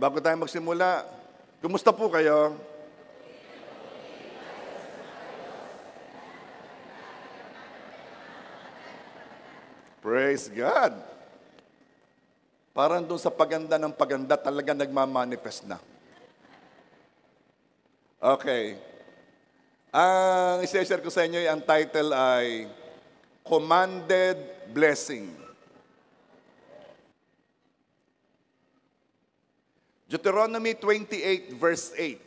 Bago tayo magsimula, kumusta po kayo? Praise God! Parang doon sa paganda ng paganda, talaga nagmamanifest na. Okay. Ang isi-share ko sa inyo, ang title ay Commanded Blessing. Deuteronomy 28 verse 8.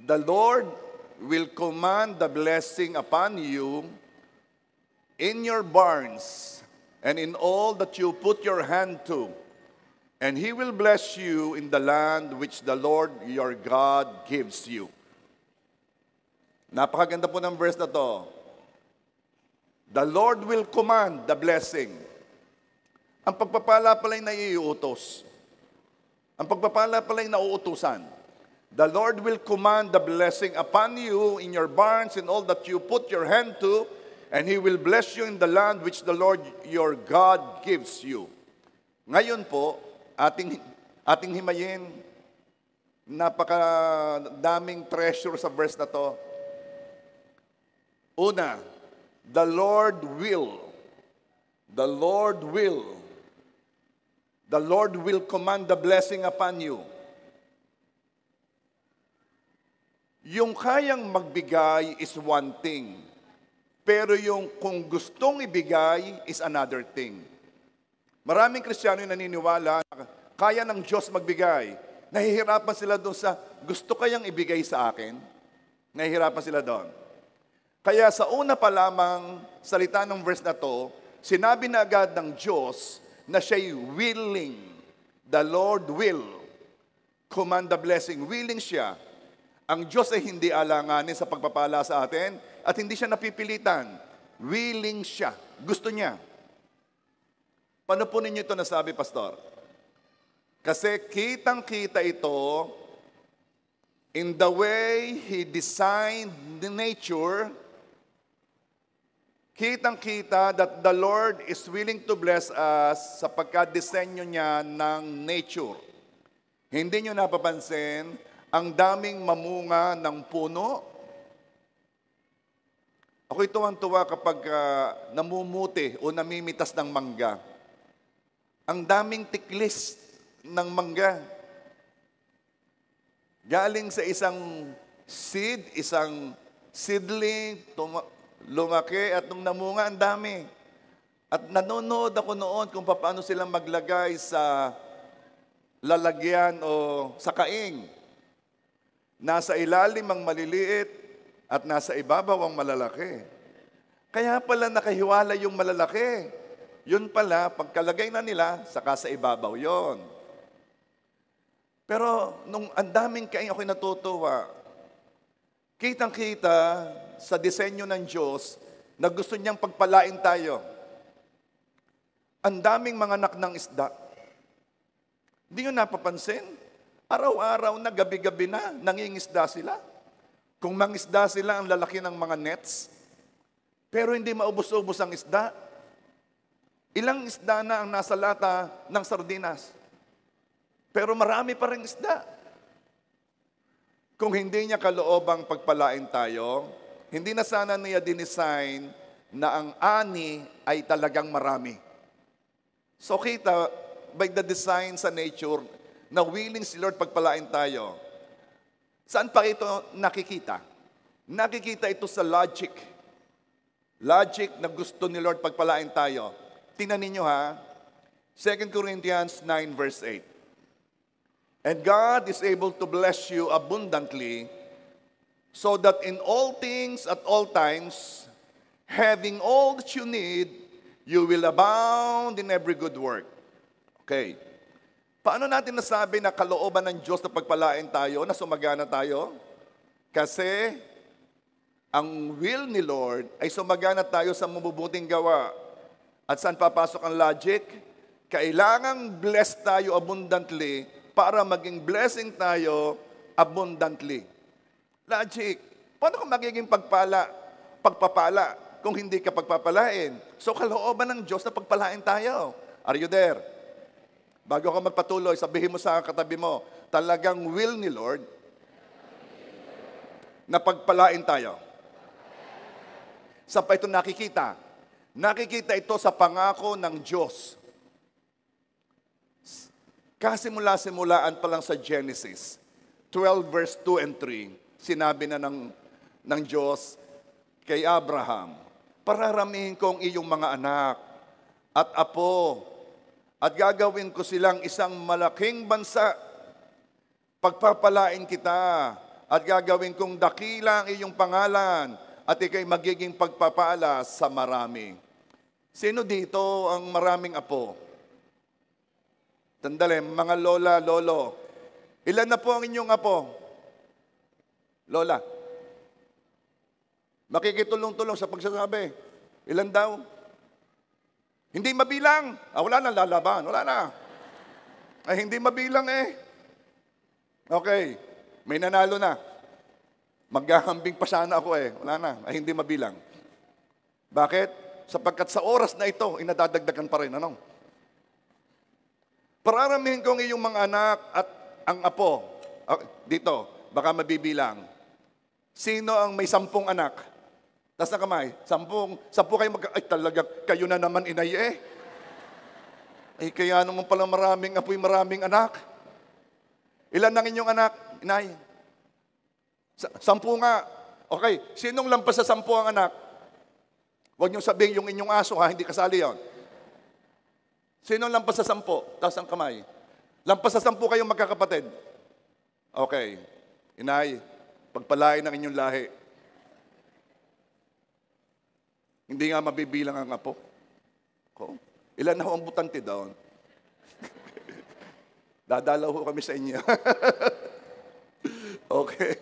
The Lord will command the blessing upon you in your barns and in all that you put your hand to, and He will bless you in the land which the Lord your God gives you. Napakaganda po ng verse na to. The Lord will command the blessing. Ang pagpapala pala ay naiuutos. Ang pagpapala pala ay nauutusan. The Lord will command the blessing upon you in your barns and all that you put your hand to, and He will bless you in the land which the Lord your God gives you. Ngayon po, ating himayin, napakadaming treasure sa verse na to. Una, the Lord will command the blessing upon you. Yung kayang magbigay is one thing, pero yung kung gustong ibigay is another thing. Maraming Kristiyano yung naniniwala na kaya ng Diyos magbigay. Nahihirapan sila doon sa gusto kayang ibigay sa akin. Nahihirapan sila doon. Kaya sa una pa lamang salita ng verse na to, sinabi na agad ng Diyos na siya'y willing. The Lord will command the blessing. Willing siya. Ang Diyos ay hindi alanganin sa pagpapala sa atin at hindi siya napipilitan. Willing siya. Gusto niya. Paano po ninyo ito nasabi, Pastor? Kasi kitang-kita ito in the way He designed the nature. Kitang-kita that the Lord is willing to bless us sa pagka-disenyo niya ng nature. Hindi niyo napapansin, ang daming mamunga ng puno. Ako'y tuwang-tuwa kapag namumuti o namimitas ng mangga. Ang daming tiklis ng mangga. Galing sa isang seed, isang seedling, lumaki at nung namunga, ang dami. At nanonood ako noon kung paano sila maglagay sa lalagyan o sa kaing. Nasa ilalim ang maliliit at nasa ibabaw ang malalaki. Kaya pala nakahiwala yung malalaki. Yun pala, pagkalagay na nila, saka sa ibabaw yon. Pero nung ang daming kaing ako'y natutuwa, kitang-kita sa disenyo ng Diyos na gusto niyang pagpalain tayo. Ang daming mga anak ng isda. Hindi nyo napapansin? Araw-araw na, gabi-gabi na, nangingisda sila. Kung mangisda sila, ang lalaki ng mga nets. Pero hindi maubos-ubos ang isda. Ilang isda na ang nasa lata ng sardinas. Pero marami pa rin isda. Kung hindi niya kaloobang pagpalain tayo, hindi na sana niya dinesign na ang ani ay talagang marami. So kita, by the design sa nature, na willing si Lord pagpalain tayo. Saan pa ito nakikita? Nakikita ito sa logic. Logic na gusto ni Lord pagpalain tayo. Tingnan ninyo ha, 2 Corinthians 9 verse 8. And God is able to bless you abundantly, so that in all things at all times, having all that you need, you will abound in every good work. Okay. Paano natin nasabi na kalooban ng Diyos na pagpalain tayo, na sumagana tayo? Kasi ang will ni Lord ay sumagana tayo sa mabubuting gawa. At saan papasok ang logic? Kailangang bless tayo abundantly para maging blessing tayo abundantly. Logic. Paano kung magiging pagpapala kung hindi ka pagpapalain? So kalooban ng Diyos na pagpalain tayo. Are you there? Bago ka magpatuloy, sabihin mo sa katabi mo, talagang will ni Lord na pagpalain tayo. Saan pa ito nakikita? Nakikita ito sa pangako ng Diyos. Kasimula-simulaan pa lang sa Genesis 12 verse 2 and 3, sinabi na ng Diyos kay Abraham, pararamihin ko ang iyong mga anak at apo, at gagawin ko silang isang malaking bansa. Pagpapalain kita, at gagawin kong dakila ang iyong pangalan, at ikay magiging pagpapala sa marami. Sino dito ang maraming apo? Tandali, mga lola, lolo. Ilan na po ang inyong apo? Lola. Makikitulong-tulong sa pagsasabi. Ilan daw? Hindi mabilang. Wala na lalaban. Wala na. Ay, hindi mabilang eh. Okay. May nanalo na. Maghahambing pa sana ako eh. Wala na. Ay, hindi mabilang. Bakit? Sapagkat sa oras na ito, inadadagdagan pa rin. Ano? Pararamihin ko ang iyong mga anak at ang apo. Dito, baka mabibilang. Sino ang may 10 anak? Taas na kamay. 10 kayo ay talaga, kayo na naman inay eh. Ay kaya naman pala maraming apoy, maraming anak. Ilan ang inyong anak, inay? 10 nga. Okay, sinong lampas sa 10 ang anak? Huwag niyong sabihin yung inyong aso ha, hindi kasali yon. Sinong lampas sa 10? Taas ang kamay. Lampas sa 10 kayong magkakapatid. Okay. Inay, pagpalain ang inyong lahi. Hindi nga mabibilang ang apo. Ilan na ho ang butante doon? Dadalaw ho kami sa inyo. Okay.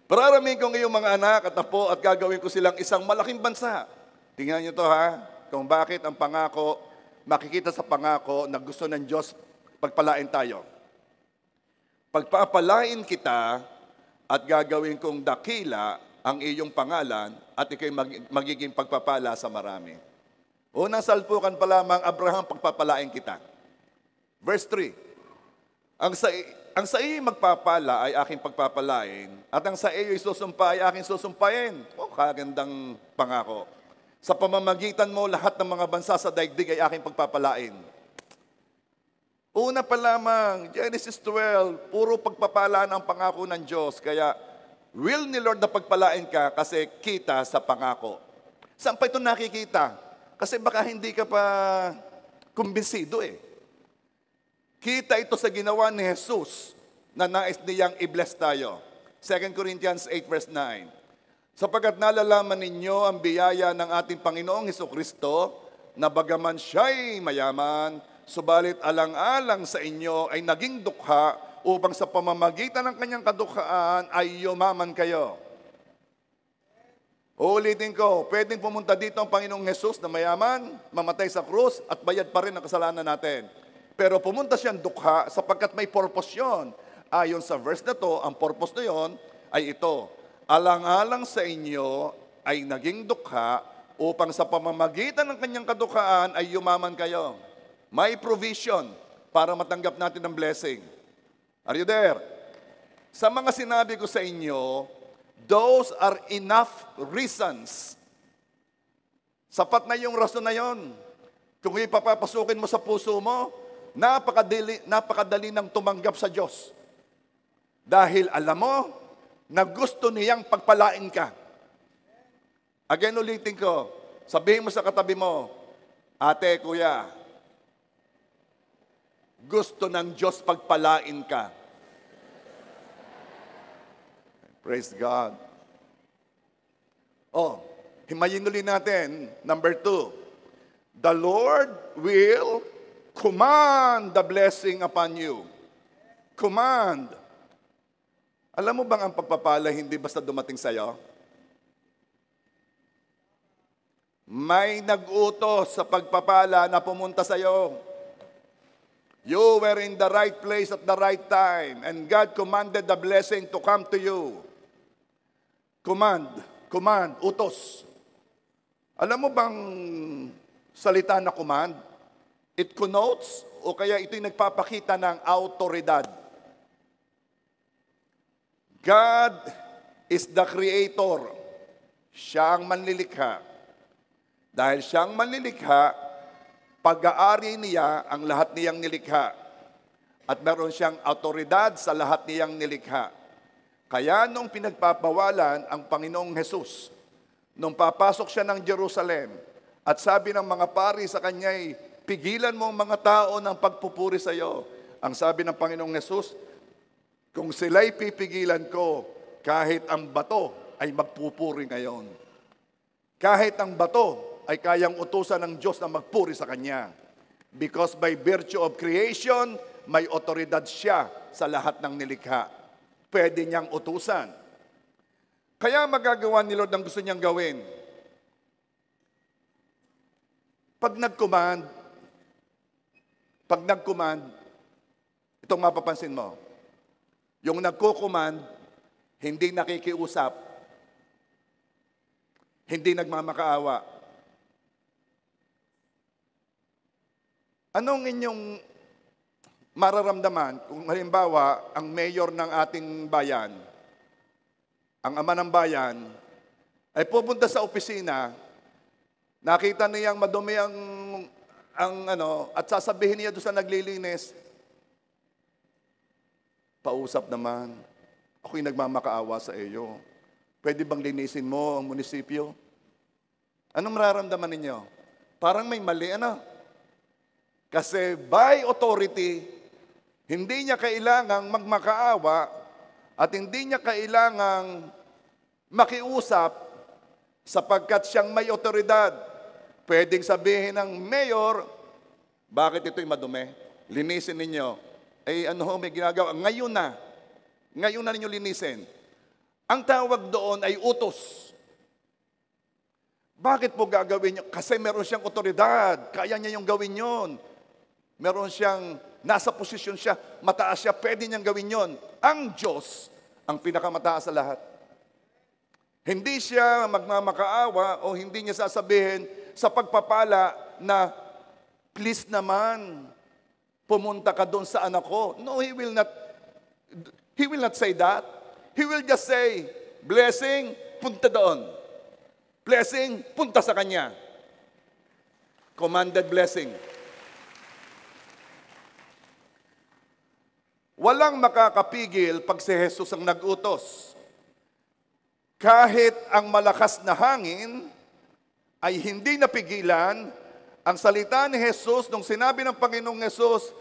Pararamihin ko ngayong mga anak at apo at gagawin ko silang isang malaking bansa. Tingnan niyo to ha, kung bakit ang pangako, makikita sa pangako na gusto ng Diyos pagpalain tayo. Pagpapalain kita at gagawin kong dakila ang iyong pangalan at ikay magiging pagpapala sa marami. Unang salpukan pa lamang, Abraham, pagpapalain kita. Verse 3, ang sa iyo magpapala ay aking pagpapalain at ang sa iyo isusumpa ay aking susumpain. Kagandang pangako. Sa pamamagitan mo, lahat ng mga bansa sa daigdig ay aking pagpapalain. Una pa lamang, Genesis 12, puro pagpapala ng pangako ng Diyos. Kaya, will ni Lord na pagpalain ka kasi kita sa pangako. Saan pa ito nakikita? Kasi baka hindi ka pa kumbinsido eh. Kita ito sa ginawa ni Jesus na nais niyang i-bless tayo. 2 Corinthians 8 verse 9. Sapagkat nalalaman ninyo ang biyaya ng ating Panginoong Hesukristo na bagaman siya'y mayaman, subalit alang-alang sa inyo ay naging dukha upang sa pamamagitan ng kanyang kadukhaan ay yumaman kayo. Uulitin ko, pwedeng pumunta dito ang Panginoong Jesus na mayaman, mamatay sa krus at bayad pa rin ang kasalanan natin. Pero pumunta siyang dukha sapagkat may purpose yun. Ayon sa verse na to, ang purpose na yon ay ito. Alang-alang sa inyo ay naging dukha upang sa pamamagitan ng kanyang kadukhaan ay yumaman kayo. May provision para matanggap natin ang blessing. Are you there? Sa mga sinabi ko sa inyo, those are enough reasons. Sapat na yung rason na yon. Kung ipapapasukin mo sa puso mo, napakadali ng tumanggap sa Diyos. Dahil alam mo, na gusto niyang pagpalain ka. Again, ulitin ko. Sabihin mo sa katabi mo, ate, kuya, gusto ng Diyos pagpalain ka. Praise God. Himayin ulit natin. Number 2. The Lord will command the blessing upon you. Command. Alam mo bang ang pagpapala hindi basta dumating sa'yo? May nag-utos sa pagpapala na pumunta sa'yo. You were in the right place at the right time, and God commanded the blessing to come to you. Command, utos. Alam mo bang salita na command? It connotes o kaya ito'y nagpapakita ng autoridad. God is the creator. Siya ang manlilikha. Dahil siyang manlilikha, pag-aari niya ang lahat niyang nilikha. At meron siyang autoridad sa lahat niyang nilikha. Kaya nung pinagpapawalan ang Panginoong Hesus, nung papasok siya ng Jerusalem, at sabi ng mga pari sa kanya'y, pigilan mo ang mga tao ng pagpupuri sa iyo. Ang sabi ng Panginoong Hesus, kung sila'y pipigilan ko, kahit ang bato ay magpupuri ngayon. Kahit ang bato ay kayang utusan ng Diyos na magpuri sa Kanya. Because by virtue of creation, may otoridad siya sa lahat ng nilikha. Pwede niyang utusan. Kaya magagawa ni Lord ang gusto niyang gawin. Pag nag-command, itong mapapansin mo, yung nagko-command, hindi nakikiusap, hindi nagmamakaawa. Anong inyong mararamdaman kung halimbawa ang mayor ng ating bayan, ang ama ng bayan, ay pupunta sa opisina, nakita niyang madumi at sasabihin niya doon sa naglilinis, pausap naman, ako'y nagmamakaawa sa iyo. Pwede bang linisin mo ang munisipyo? Anong mararamdaman ninyo? Parang may mali, Kasi by authority, hindi niya kailangang magmakaawa at hindi niya kailangang makiusap sapagkat siyang may otoridad. Pwedeng sabihin ng mayor, bakit ito'y madumi? Linisin ninyo. May ginagawa? Ngayon na ninyo linisin. Ang tawag doon ay utos. Bakit po gagawin niyo? Kasi meron siyang otoridad. Kaya niya yung gawin yon. Meron siyang, nasa posisyon siya, mataas siya, pwede niyang gawin yon. Ang Diyos, ang pinakamataas sa lahat. Hindi siya magmamakaawa o hindi niya sasabihin sa pagpapala na, please naman, pumunta ka doon sa anak ko. No, He will not say that. He will just say, blessing, punta doon. Blessing, punta sa kanya. Commanded blessing. Walang makakapigil pag si Jesus ang nag-utos. Kahit ang malakas na hangin ay hindi napigilan, ang salita ni Jesus nung sinabi ng Panginoong Jesus,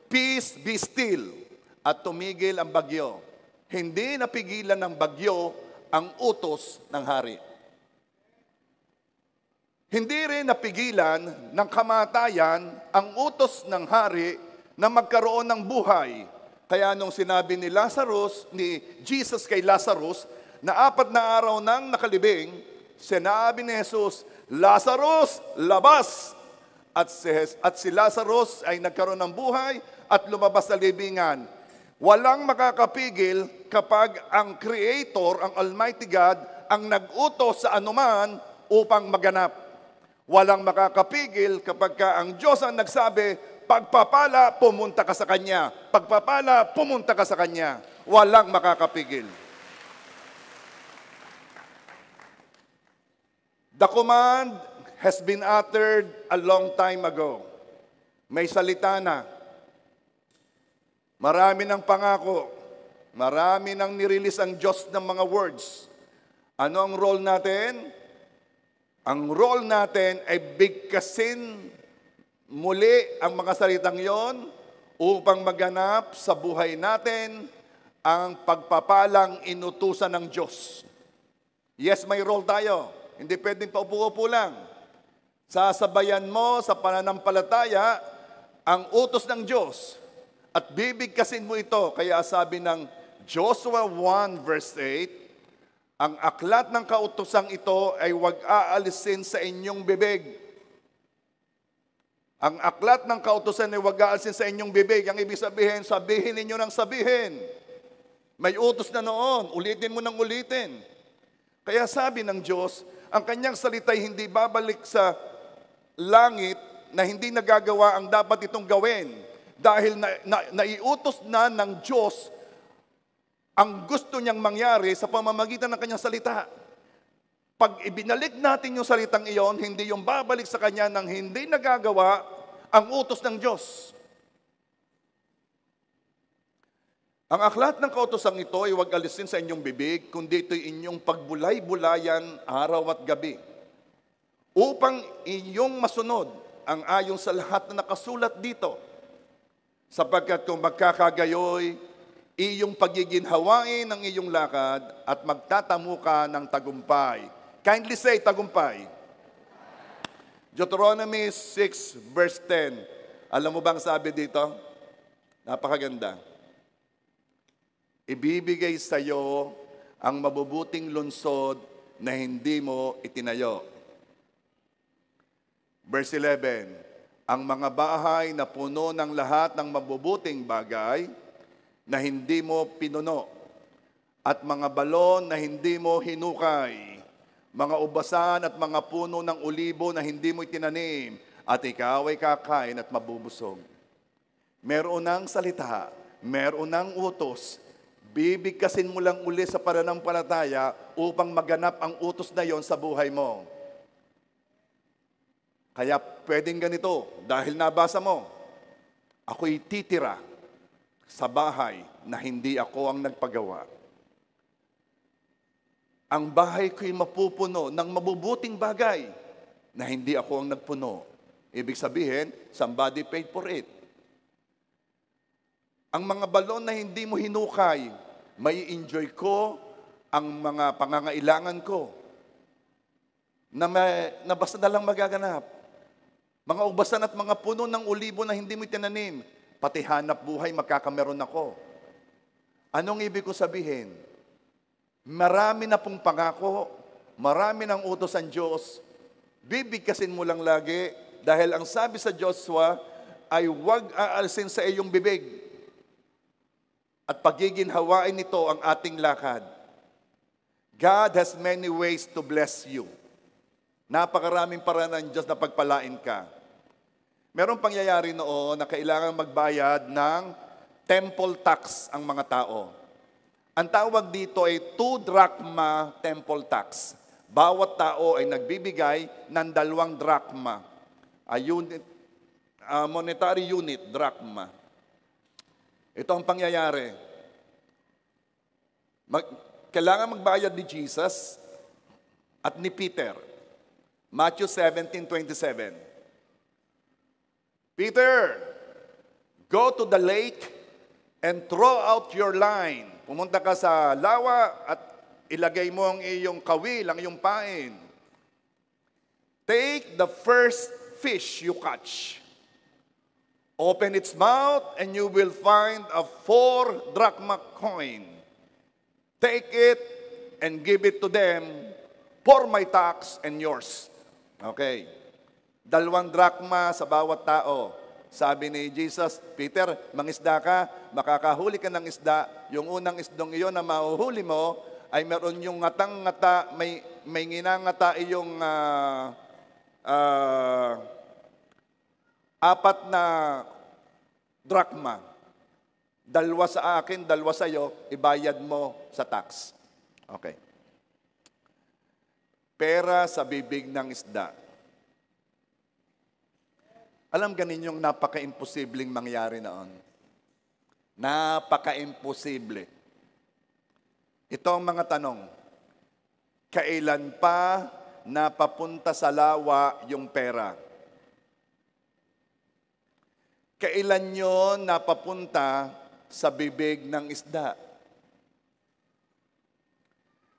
peace be still, at tumigil ang bagyo. Hindi napigilan ng bagyo ang utos ng hari. Hindi rin napigilan ng kamatayan ang utos ng hari na magkaroon ng buhay. Kaya nung sinabi ni Jesus kay Lazarus, na 4 na araw nang nakalibing, sinabi ni Jesus, Lazarus, labas! At si Lazarus ay nagkaroon ng buhay at lumabas sa libingan. Walang makakapigil kapag ang Creator, ang Almighty God, ang nag-utos sa anuman upang maganap. Walang makakapigil kapag ang Diyos ang nagsabi, pagpapala, pumunta ka sa Kanya. Pagpapala, pumunta ka sa Kanya. Walang makakapigil. The command has been uttered a long time ago. May salita na. Marami ng pangako. Marami ng nirelease ang Diyos ng mga words. Ano ang role natin? Ang role natin ay bigkasin muli ang mga salitang yon upang maganap sa buhay natin ang pagpapalang inutusan ng Diyos. Yes, may role tayo. Hindi pwedeng paupo-upo lang. Sasabayan mo sa pananampalataya ang utos ng Diyos at bibigkasin mo ito. Kaya sabi ng Joshua 1 verse 8, ang aklat ng kautosang ito ay huwag aalisin sa inyong bibig. Ang aklat ng kautosan ay huwag aalisin sa inyong bibig. Ang ibig sabihin, sabihin ninyo ng sabihin. May utos na noon, ulitin mo ng ulitin. Kaya sabi ng Diyos, ang kanyang salita ay hindi babalik sa langit na hindi nagagawa ang dapat itong gawin dahil naiutos na ng Diyos ang gusto niyang mangyari sa pamamagitan ng kanyang salita. Pag ibinalik natin yung salitang iyon, hindi yung babalik sa kanya nang hindi nagagawa ang utos ng Diyos. Ang aklat ng kautosang ito ay huwag alisin sa inyong bibig, kundi ito'y inyong pagbulay-bulayan araw at gabi, upang inyong masunod ang ayon sa lahat na nakasulat dito. Sapagkat kung magkakagayoy, iyong pagiginhawain ng iyong lakad at magtatamu ka ng tagumpay. Kindly say tagumpay. Deuteronomy 6 verse 10. Alam mo bang sabi dito? Napakaganda. Ibibigay sa iyo ang mabubuting lungsod na hindi mo itinayo. Verse 11, ang mga bahay na puno ng lahat ng mabubuting bagay na hindi mo pinuno, at mga balon na hindi mo hinukay, mga ubasan at mga puno ng olibo na hindi mo itinanim, at ikaw ay kakain at mabubusog. Meron ng salita, meron ng utos, bibigkasin mo lang uli sa pananampalataya upang maganap ang utos na yon sa buhay mo. Kaya pwedeng ganito, dahil nabasa mo, ako'y titira sa bahay na hindi ako ang nagpagawa. Ang bahay ko'y mapupuno ng mabubuting bagay na hindi ako ang nagpuno. Ibig sabihin, somebody paid for it. Ang mga balon na hindi mo hinukay, may enjoy ko ang mga pangangailangan ko na basta na lang magaganap. Mga ubasan at mga puno ng olibo na hindi mo itinanim, pati hanap buhay magkakameron ako. Anong ibig ko sabihin? Marami na pong pangako, marami ng utos ang Diyos, bibigkasin mo lang lagi dahil ang sabi sa Joshua ay huwag aalisin sa iyong bibig. At pagiginhawain nito ang ating lakad. God has many ways to bless you. Napakaraming paraan ng Diyos na pagpalain ka. Merong pangyayari noon na kailangan magbayad ng temple tax ang mga tao. Ang tawag dito ay 2 drachma temple tax. Bawat tao ay nagbibigay ng 2 drachma. Monetary unit, drachma. Ito ang pangyayari. Kailangan magbayad ni Jesus at ni Peter. Matthew 17:27. Peter, go to the lake and throw out your line. Pumunta ka sa lawa at ilagay mo ang iyong kawil, ang iyong pain. Take the first fish you catch. Open its mouth, and you will find a 4 drachma coin. Take it and give it to them for my tax and yours. Okay. 2 drachma sa bawat tao. Sabi ni Jesus, Peter, mangisda ka, makakahuli ka ng isda. Yung unang isdong iyon na mahuhuli mo, ay meron yung ngatang-ngata, may nginangata yung 4 na drachma. 2 sa akin, 2 sa iyo, ibayad mo sa tax. Okay. Pera sa bibig ng isda. Alam ganin yung napaka-imposibleng mangyari noon. Napaka-imposible. Ito ang mga tanong. Kailan pa napapunta sa lawa yung pera? Kailan nyo napapunta sa bibig ng isda?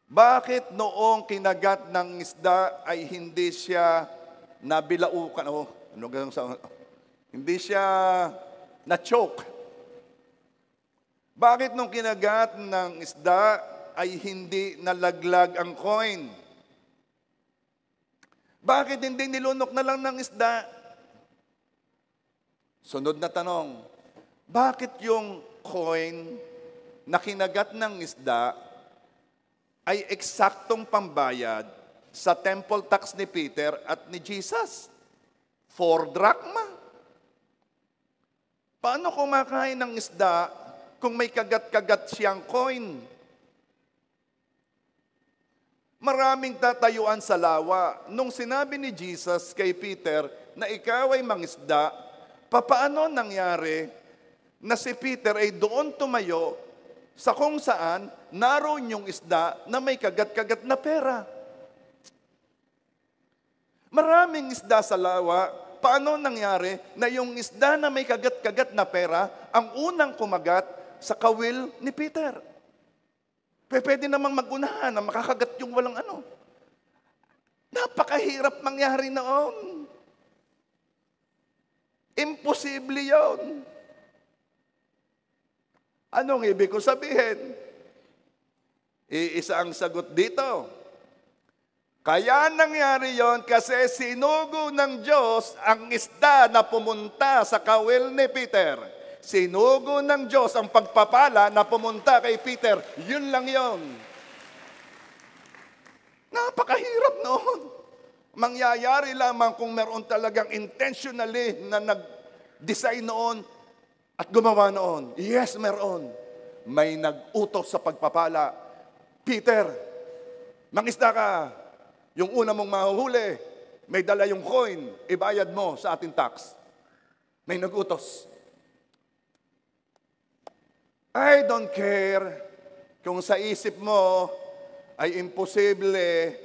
Bakit noong kinagat ng isda ay hindi siya nabilaukan? Hindi siya na-choke. Bakit nung kinagat ng isda ay hindi nalaglag ang coin? Bakit hindi nilunok na lang ng isda? Sunod na tanong, bakit yung coin na kinagat ng isda ay eksaktong pambayad sa temple tax ni Peter at ni Jesus? 4 drachma. Paano kumakain ng isda kung may kagat-kagat siyang coin? Maraming tatayuan sa lawa. Nung sinabi ni Jesus kay Peter na ikaw ay mangisda, papaano nangyari na si Peter ay doon tumayo sa kung saan naroon yung isda na may kagat-kagat na pera? Maraming isda sa lawa. Paano nangyari na yung isda na may kagat-kagat na pera ang unang kumagat sa kawil ni Peter? Pwede namang magunahan na makakagat yung walang ano. Napakahirap mangyari noon. Imposible yon. Anong ibig ko sabihin? Iisa ang sagot dito. Kaya nangyari yon kasi sinugo ng Diyos ang isda na pumunta sa kawil ni Peter. Sinugo ng Diyos ang pagpapala na pumunta kay Peter. Yun lang yon. Napakahirap noon. Mangyayari lamang kung meron talagang intentionally na nag-design noon at gumawa noon. Yes, meron. May nag-utos sa pagpapala. Peter, mangisda ka. Yung una mong mahuhuli, may dala yung coin, ibayad mo sa ating tax. May nag-utos. I don't care kung sa isip mo ay imposible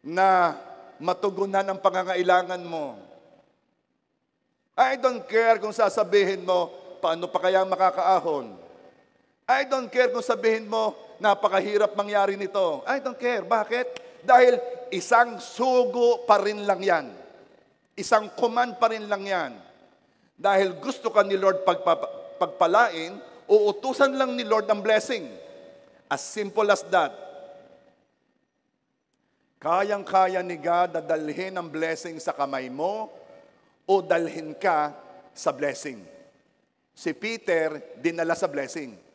na matugunan ang pangangailangan mo. I don't care kung sasabihin mo, paano pa kaya makakaahon? I don't care kung sabihin mo, napakahirap mangyari nito. I don't care. Bakit? Dahil isang sugo pa rin lang yan. Isang command pa rin lang yan. Dahil gusto ka ni Lord pagpalain, uutusan lang ni Lord ang blessing. As simple as that. Kayang-kaya ni God na dalhin ang blessing sa kamay mo o dalhin ka sa blessing. Si Peter, dinala sa blessing.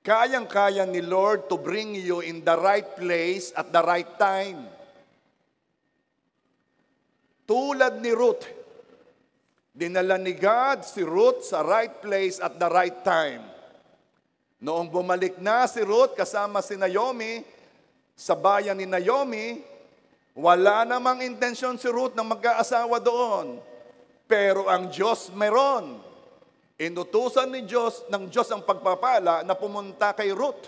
Kayang-kaya ni Lord to bring you in the right place at the right time. Tulad ni Ruth, dinala ni God si Ruth sa right place at the right time. Noong bumalik na si Ruth kasama si Naomi sa bayan ni Naomi, wala namang intensyon si Ruth na mag-aasawa doon. Pero ang Diyos meron. Inutusan ng Diyos ang pagpapala na pumunta kay Ruth.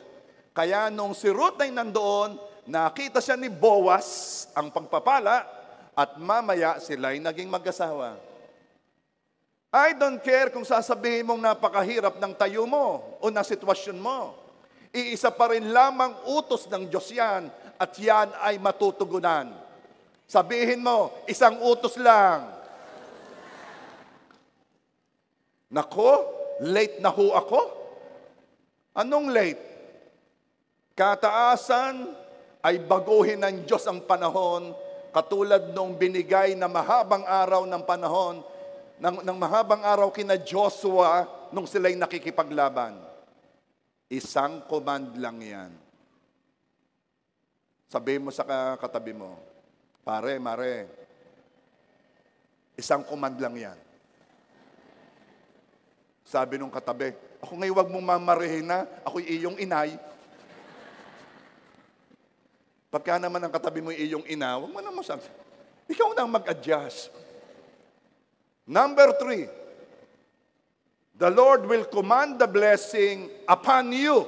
Kaya nung si Ruth ay nandoon, nakita siya ni Boaz ang pagpapala at mamaya sila'y naging mag-asawa. I don't care kung sasabihin mong napakahirap ng tayo mo o ng sitwasyon mo. Iisa pa rin lamang utos ng Diyos yan at yan ay matutugunan. Sabihin mo, isang utos lang. Nako, late na ho ako? Anong late? Kataasan ay baguhin ng Diyos ang panahon katulad nung binigay na mahabang araw ng panahon, ng mahabang araw kina Joshua nung sila'y nakikipaglaban. Isang command lang yan. Sabihin mo sa katabi mo, pare, mare, isang command lang yan. Sabi nung katabi, ako ngayon wag mong mamarehin na, ako'y iyong inay. Pagka naman ang katabi mo iyong ina, wag mo naman sabi. Ikaw nang mag-adjust. Number 3, the Lord will command the blessing upon you.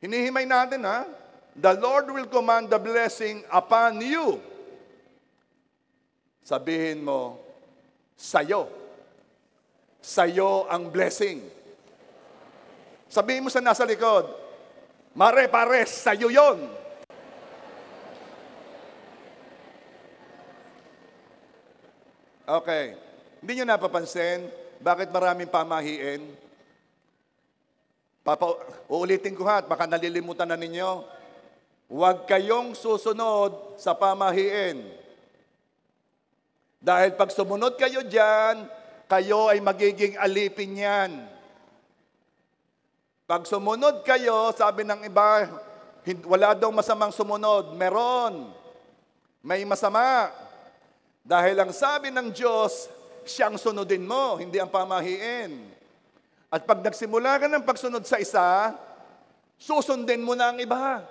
Hinihimay natin ha. The Lord will command the blessing upon you. Sabihin mo, sa'yo. Sa'yo ang blessing. Sabihin mo sa nasa likod, mare, pare, sa'yo yon. Okay. Hindi nyo napapansin, bakit maraming pamahiin? Uulitin ko ha, baka nalilimutan na ninyo. Huwag kayong susunod sa pamahiin. Dahil pag sumunod kayo dyan, kayo ay magiging alipin yan. Pag sumunod kayo, sabi ng iba, wala daw masamang sumunod. Meron. May masama. Dahil ang sabi ng Diyos, siyang sunodin mo, hindi ang pamahiin. At pag nagsimula ka ng pagsunod sa isa, susundin mo na ang iba.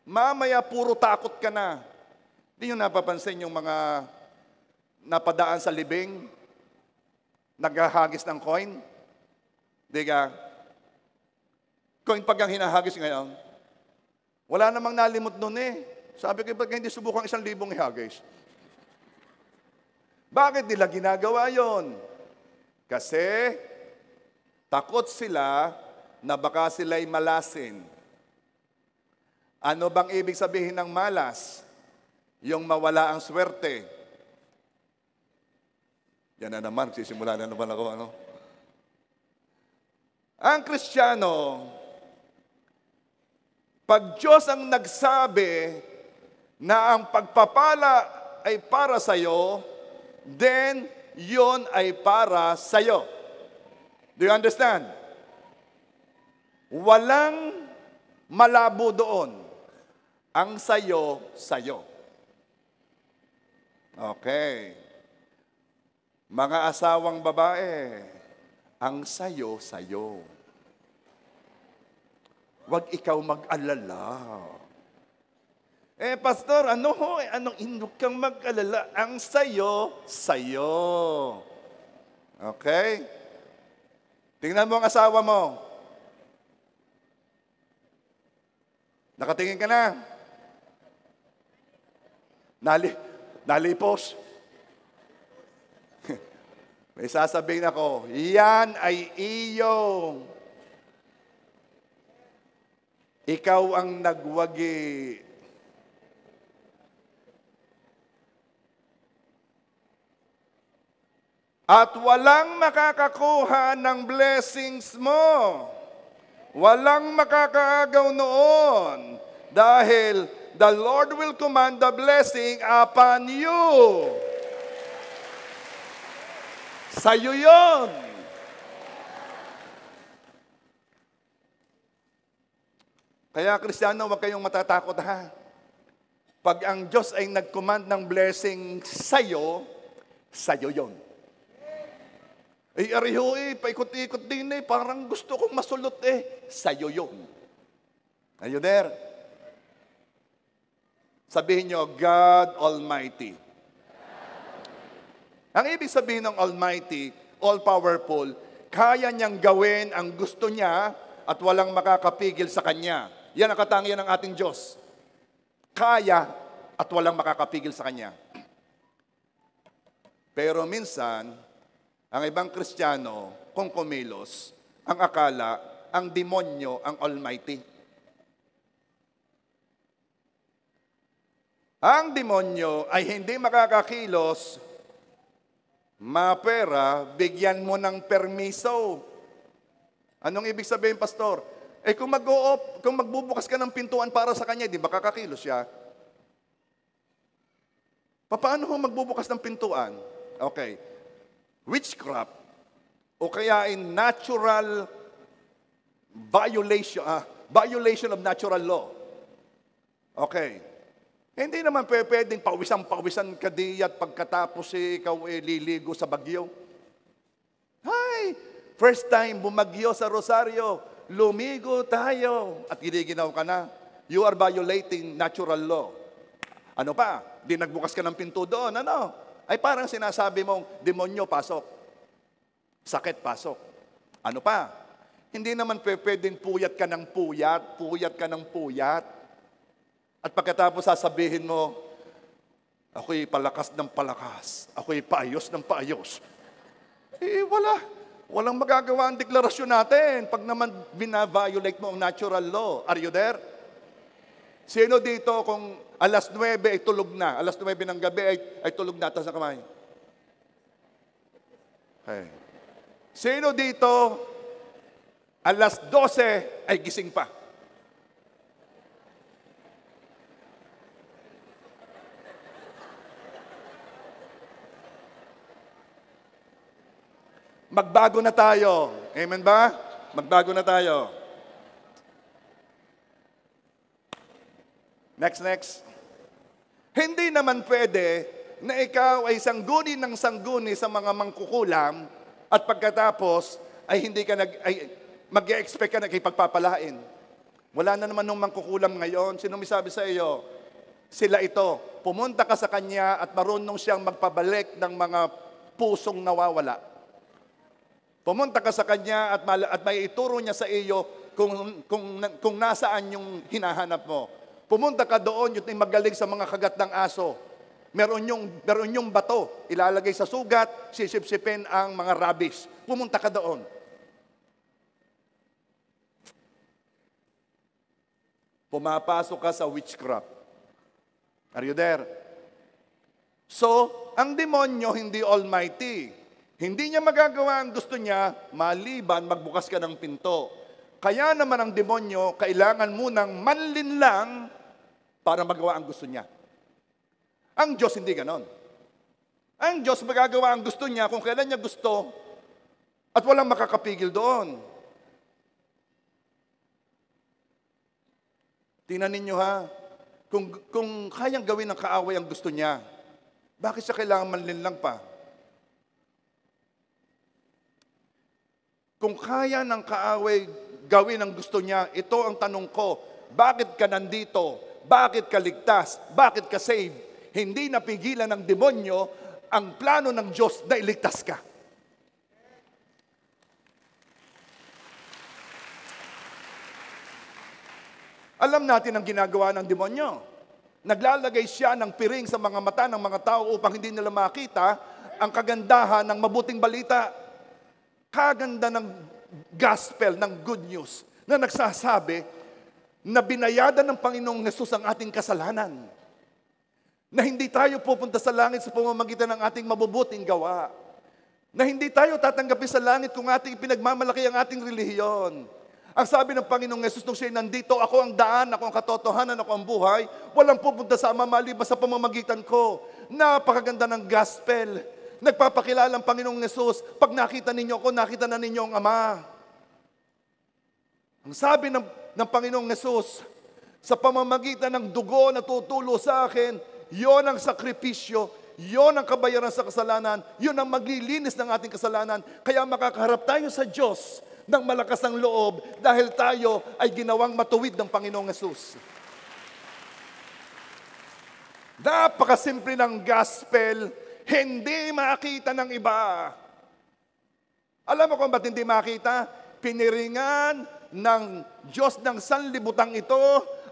Mamaya puro takot ka na. Hindi nyo napapansin yung mga napadaan sa libing, naghahagis ng coin? Di ka? Coin pag ang hinahagis ngayon, wala namang nalimot nun eh. Sabi ko, pag hindi subukang 1,000 ihagis? Bakit nila ginagawa yon? Kasi takot sila na baka sila'y malasin. Ano bang ibig sabihin ng malas? Yung mawala ang swerte. Yan na naman, sisimula na naman ako. Ang Kristiyano, pag Diyos ang nagsabi na ang pagpapala ay para sa'yo, then yon ay para sa'yo. Do you understand? Walang malabo doon. Ang sa'yo, sa'yo. Okay. Mga asawang babae, ang sa'yo, sa'yo. Huwag ikaw mag-alala. Pastor, anong indok kang mag-alala? Ang sa'yo, sa'yo. Okay? Tingnan mo ang asawa mo. Nakatingin ka na. Nalipos. May sasabihin ako, yan ay iyo. Ikaw ang nagwagi. At walang makakakuha ng blessings mo. Walang makakaagaw noon. Dahil the Lord will command the blessing upon you. Sa'yo yun. Kaya Kristiyano, huwag kayong matatakot ha. Pag ang Diyos ay nag-command ng blessing sa'yo, sa'yo yun. Ariho paikot-ikot din parang gusto kong masulot sa'yo yun. Are you there? Sabihin nyo, God Almighty. Ang ibig sabihin ng Almighty, all-powerful, kaya niyang gawin ang gusto niya at walang makakapigil sa Kanya. Yan ang katangian ng ating Diyos. Kaya at walang makakapigil sa Kanya. Pero minsan, ang ibang Kristiyano, kung kumilos, ang akala, ang demonyo, ang Almighty. Ang demonyo ay hindi makakakilos, mapera, bigyan mo ng permiso. Anong ibig sabihin, Pastor? Kung magbubukas ka ng pintuan para sa kanya, di ba kakakilos siya? Paano kung magbubukas ng pintuan? Okay. Witchcraft o kaya in natural violation of natural law. Okay. Hindi naman pwedeng pawisan ka diyan pagkatapos ikaw liligo sa bagyo. Hi! First time bumagyo sa Rosario, lumigo tayo at giniginaw ka na. You are violating natural law. Ano pa? Di nagbukas ka ng pinto doon. Ay parang sinasabi mong, demonyo, pasok. Sakit, pasok. Ano pa? Hindi naman pwedeng puyat ka ng puyat. At pagkatapos sasabihin mo, ako'y palakas ng palakas. Ako'y paayos ng paayos. Walang magagawa ang deklarasyon natin pag naman bina-violate mo ang natural law. Are you there? Sino dito kung alas 9 ay tulog na, alas 9 ng gabi ay tulog na sa kamay? Okay. Sino dito alas 12 ay gising pa? Magbago na tayo. Amen ba? Magbago na tayo. Next. Hindi naman pwede na ikaw ay sangguni ng sangguni sa mga mangkukulam at pagkatapos ay hindi ka mag-e-expect ka na ipagpapalain. Wala na naman nung mangkukulam ngayon. Sino may sabi sa iyo? Sila ito. Pumunta ka sa kanya at marunong siyang magpabalik ng mga pusong nawawala. Pumunta ka sa kanya at may ituro niya sa iyo kung nasaan yung hinahanap mo. Pumunta ka doon, yung magaling sa mga kagat ng aso. Meron yung bato, ilalagay sa sugat, sisipsipin ang mga rabies. Pumunta ka doon. Pumapasok ka sa witchcraft. Are you there? So, ang demonyo hindi almighty. Hindi niya magagawa ang gusto niya, maliban magbukas ka ng pinto. Kaya naman ang demonyo, kailangan munang manlinlang para magawa ang gusto niya. Ang Diyos hindi ganon. Ang Diyos magagawa ang gusto niya kung kailan niya gusto at walang makakapigil doon. Tingnan ninyo ha, kung kayang gawin ng kaaway ang gusto niya, bakit siya kailangan manlinlang pa? Kung kaya ng kaaway gawin ang gusto niya, ito ang tanong ko, bakit ka nandito? Bakit ka ligtas? Bakit ka saved? Hindi napigilan ng demonyo ang plano ng Diyos na iligtas ka. Alam natin ang ginagawa ng demonyo. Naglalagay siya ng piring sa mga mata ng mga tao upang hindi nila makita ang kagandahan ng mabuting balita. Kaganda ng gospel, ng good news, na nagsasabi na binayadan ng Panginoong Hesus ang ating kasalanan. Na hindi tayo pupunta sa langit sa pamamagitan ng ating mabubuting gawa. Na hindi tayo tatanggapin sa langit kung ating pinagmamalaki ang ating relihiyon. Ang sabi ng Panginoong Hesus nung siya'y nandito, ako ang daan, ako ang katotohanan, ako ang buhay. Walang pupunta sa Ama maliban sa pamamagitan ko. Napakaganda ng gospel. Nagpapakilala ang Panginoong Hesus. Pag nakita ninyo ako, nakita na ninyo ang Ama. Ang sabi ng Panginoong Hesus, sa pamamagitan ng dugo na tutulo sa akin, yon ang sakripisyo, yon ang kabayaran sa kasalanan, yon ang maglilinis ng ating kasalanan. Kaya makakaharap tayo sa Diyos ng malakas ang loob dahil tayo ay ginawang matuwid ng Panginoong Hesus. Napakasimple ng gospel, hindi makita ng iba. Alam mo kung ba't hindi makita? Piniringan ng Diyos ng sanlibutan ito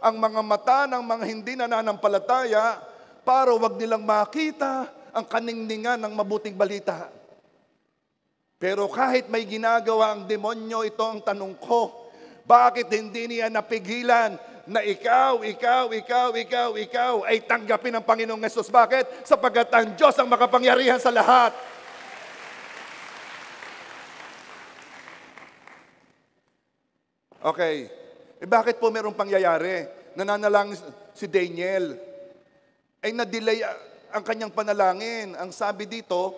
ang mga mata ng mga hindi nananampalataya para wag nilang makita ang kaningningan ng mabuting balita. Pero kahit may ginagawa ang demonyo, ito ang tanong ko, bakit hindi niya napigilan na ikaw ay tanggapin ng Panginoong Hesus? Bakit? Sapagkat ang Diyos ang makapangyarihan sa lahat. Okay. Bakit po merong pangyayari? Nananalangin si Daniel. Ay na-delay ang kanyang panalangin. Ang sabi dito,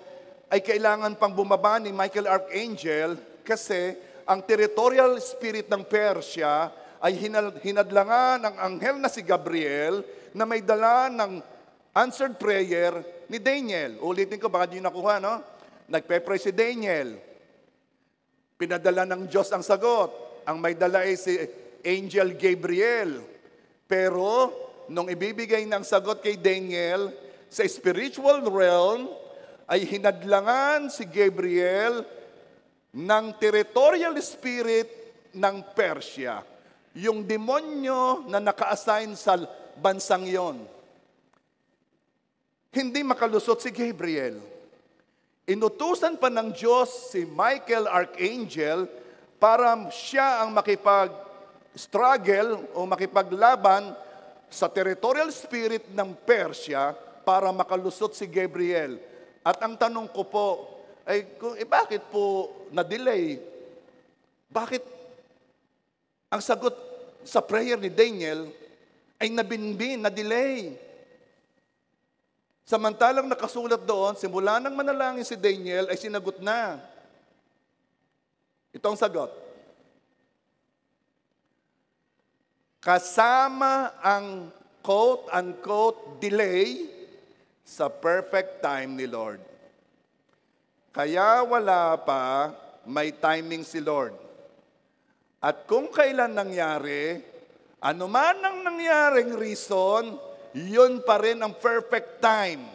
ay kailangan pang bumaba ni Michael Archangel kasi ang territorial spirit ng Persia ay hinadlangan ng anghel na si Gabriel na may dala ng answered prayer ni Daniel. Ulitin ko, baka nyo nakuha, no? Nagpe-pray si Daniel. Pinadala ng Diyos ang sagot. Ang may dala ay si Angel Gabriel. Pero, nung ibibigay ng sagot kay Daniel, sa spiritual realm, ay hinadlangan si Gabriel ng territorial spirit ng Persia. Yung demonyo na naka-assign sa bansang yon. Hindi makalusot si Gabriel. Inutusan pa ng Diyos si Michael Archangel para siya ang makipag-struggle o makipaglaban sa territorial spirit ng Persia para makalusot si Gabriel. At ang tanong ko po ay, bakit po na-delay? Bakit ang sagot sa prayer ni Daniel ay nabinbin, na-delay? Samantalang nakasulat doon, simula nang manalangin si Daniel ay sinagot na. Ito ang sagot. Kasama ang quote-unquote delay sa perfect time ni Lord. Kaya wala pa, may timing si Lord. At kung kailan nangyari, anuman ang nangyaring reason, yun pa rin ang perfect time.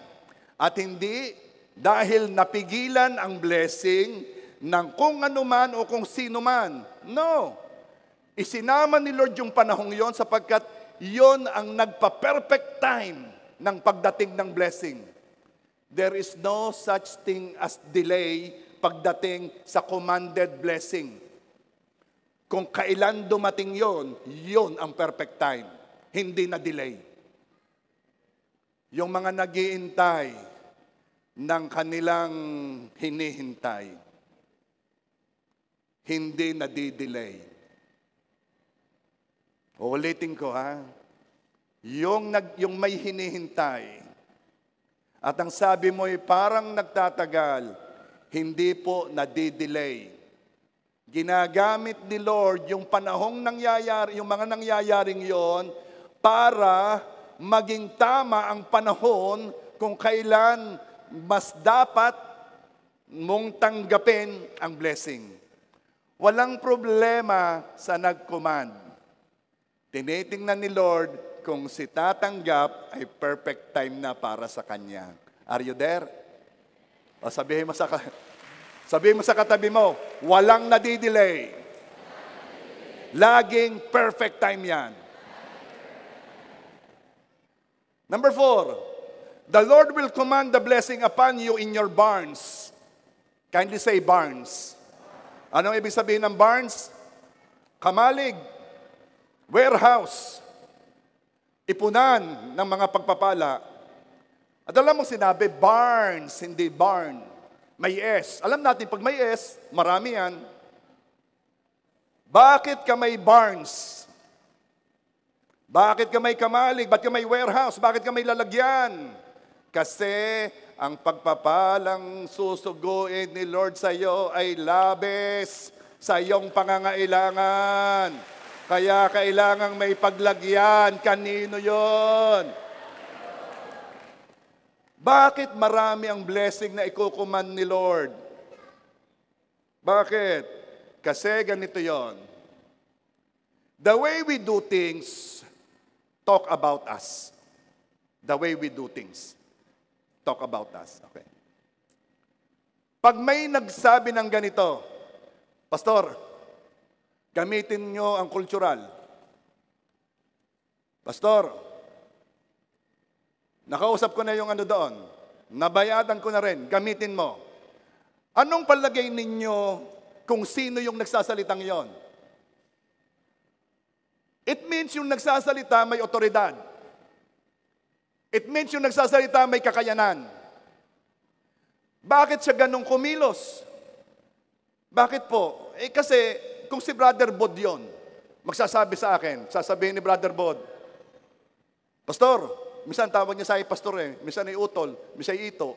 At hindi dahil napigilan ang blessing ng kung ano man o kung sino man. No. Isinama ni Lord yung panahong yon sapagkat yon ang nagpa-perfect time ng pagdating ng blessing. There is no such thing as delay pagdating sa commanded blessing. Kung kailan dumating yon, yon ang perfect time. Hindi na delay. Yung mga nag-iintay ng kanilang hinihintay, hindi na di-delay. Uulitin ko ha. Yung may hinihintay, at ang sabi mo ay parang nagtatagal, hindi po nadi-delay. Ginagamit ni Lord yung panahong nangyayari, yung mga nangyayaring yon para maging tama ang panahon kung kailan mas dapat mong tanggapin ang blessing. Walang problema sa nag-command. Tinitingnan ni Lord kung si tatanggap ay perfect time na para sa kanya. Are you there? O sabihin mo sa katabi mo, walang nadidelay. Laging perfect time yan. Number 4, the Lord will command the blessing upon you in your barns. Kindly say barns. Anong ibig sabihin ng barns? Kamalig, warehouse, ipunan ng mga pagpapala. At alam mo sinabi, barns, hindi barn. May S. Alam natin, pag may S, marami yan. Bakit ka may barns? Bakit ka may kamalig? Bakit ka may warehouse? Bakit ka may lalagyan? Kasi ang pagpapalang susuguin ni Lord sa iyo ay labis sa iyong pangangailangan. Kaya kailangang may paglagyan. Kanino yon? Bakit marami ang blessing na ikukuman ni Lord? Bakit? Kasi ganito yon. The way we do things talk about us. The way we do things talk about us. Okay. Pag may nagsabi ng ganito, Pastor, gamitin nyo ang kultural. Pastor, nakausap ko na yung ano doon. Nabayadan ko na rin. Gamitin mo. Anong palagay ninyo kung sino yung nagsasalitang yon? It means yung nagsasalita may otoridad. It means yung nagsasalita may kakayanan. Bakit siya ganong kumilos? Bakit po? Kasi kung si Brother Bod yun, magsasabi sa akin, sasabihin ni Brother Bod, Pastor, minsan tawag niya sa akin pastor minsan ay utol, minsan ay ito.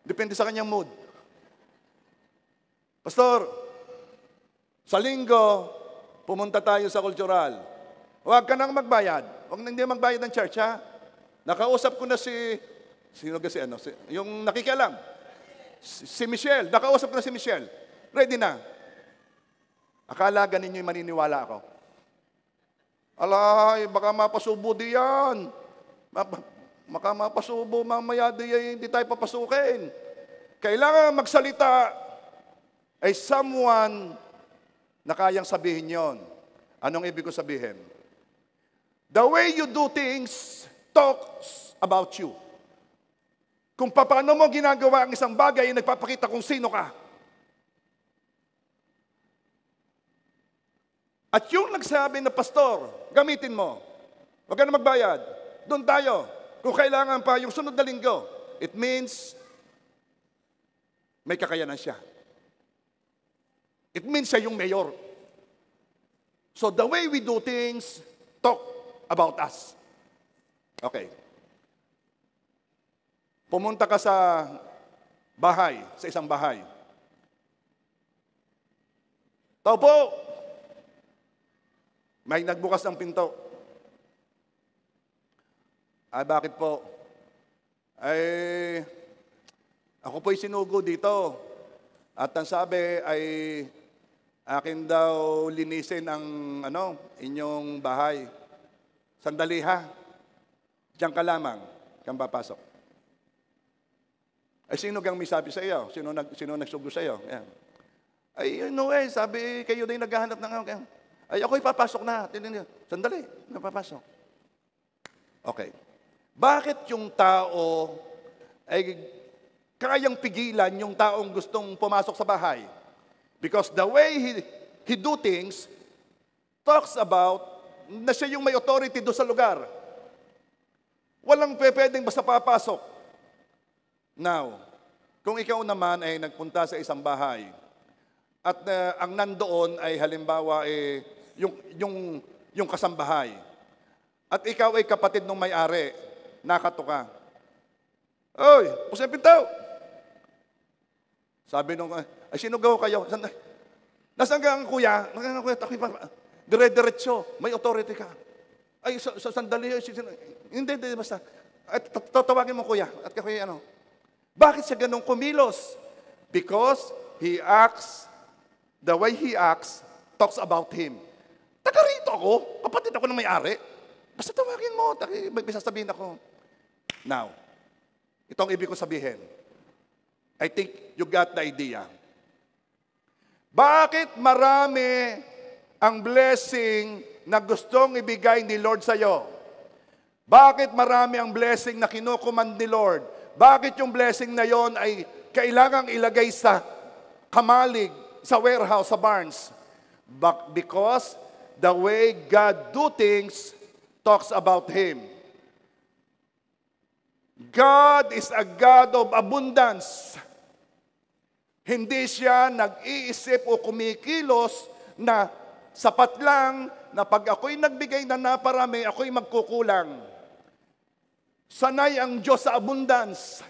Depende sa kanyang mood. Pastor, sa linggo, pumunta tayo sa cultural. Huwag ka nang magbayad. Huwag na hindi magbayad ng church, ha? Nakausap ko na sino kasi yung nakikialam. Si Michelle. Nakausap ko na si Michelle. Ready na. Akala ganin nyo yung maniniwala ako. Alay, baka mapasubo diyan. Baka mapasubo mamaya diyan, hindi tayo papasukin. Kailangan magsalita ay someone na kayang sabihin yon. Anong ibig ko sabihin? The way you do things talks about you. Kung paano mo ginagawa ang isang bagay, nagpapakita kung sino ka. At yung nagsabi na pastor, gamitin mo. Huwag ka na magbayad. Doon tayo. Kung kailangan pa yung sunod na linggo, it means may kakayanan siya. It means siya yung mayor. So the way we do things, talk about us. Okay. Pumunta ka sa bahay, sa isang bahay. Tao po! May nagbukas ng pinto. Bakit po? ay ako po'y sinugo dito. At ang sabi ay akin daw linisin ang inyong bahay. Sandali ha. Diyan ka lamang, kang papasok. Ay sino kang may sabi sa iyo? Sino nagsugo sa iyo? Ayan. Ay sabi kayo din naghahanap ng ay ako'y papasok na. Sandali, napapasok. Okay. Bakit yung tao ay kayang pigilan yung taong gustong pumasok sa bahay? Because the way he do things talks about na siya yung may authority doon sa lugar. Walang pwedeng basta papasok. Now, kung ikaw naman ay nagpunta sa isang bahay at ang nandoon ay halimbawa yung kasambahay at ikaw ay kapatid ng may-ari, nakato ka. Oy, pusin ang pinto. Sabi nung, ay sinugaw kayo. Nasaan ka ang kuya? Nasaan ka ang kuya? Dire-diretso, may authority ka. Ay, sandali. Hindi, basta. At tatawagin mo kuya. At kuya, Bakit siya ganun kumilos? Because he acts, the way he acts, talks about him. Taga rito ako, kapatid ako ng may-ari. Basta tawagin mo, may sasabihin ako. Now, ito ang ibig kong sabihin. I think you got the idea. Bakit marami ang blessing na gustong ibigay ni Lord sa iyo? Bakit marami ang blessing na kinukuman ni Lord? Bakit yung blessing na yon ay kailangang ilagay sa kamalig, sa warehouse, sa barns? Because the way God do things talks about Him. God is a God of abundance. Hindi siya nag-iisip o kumikilos na sapat lang na pag ako'y nagbigay na naparami, ako'y magkukulang. Sanay ang Diyos sa abundance.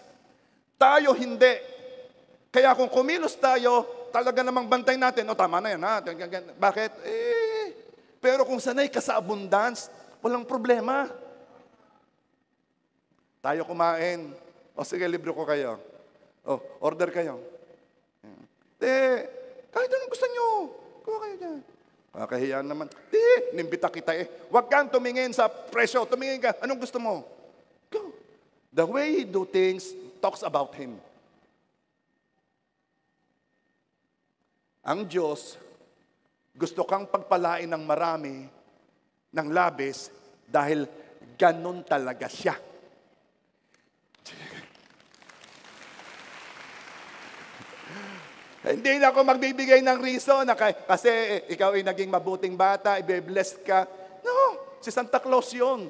Tayo hindi. Kaya kung kumilos tayo, talaga namang bantay natin. O tama na yan ha. Bakit? Pero kung sanay ka sa abundance, walang problema. Tayo kumain. O sige, libre ko kayo. O, order kayo. Kahit anong gusto nyo. Kuha kayo dyan. Kakahiyan naman. Nimbita kita Huwag kang tumingin sa presyo. Tumingin ka. Anong gusto mo? Go. The way he do things talks about Him. Ang Diyos, gusto kang pagpalain ng marami, ng labis, dahil ganun talaga siya. Hindi na ako magbibigay ng reason na kasi ikaw ay naging mabuting bata, i-bless ka. No, si Santa Claus yun.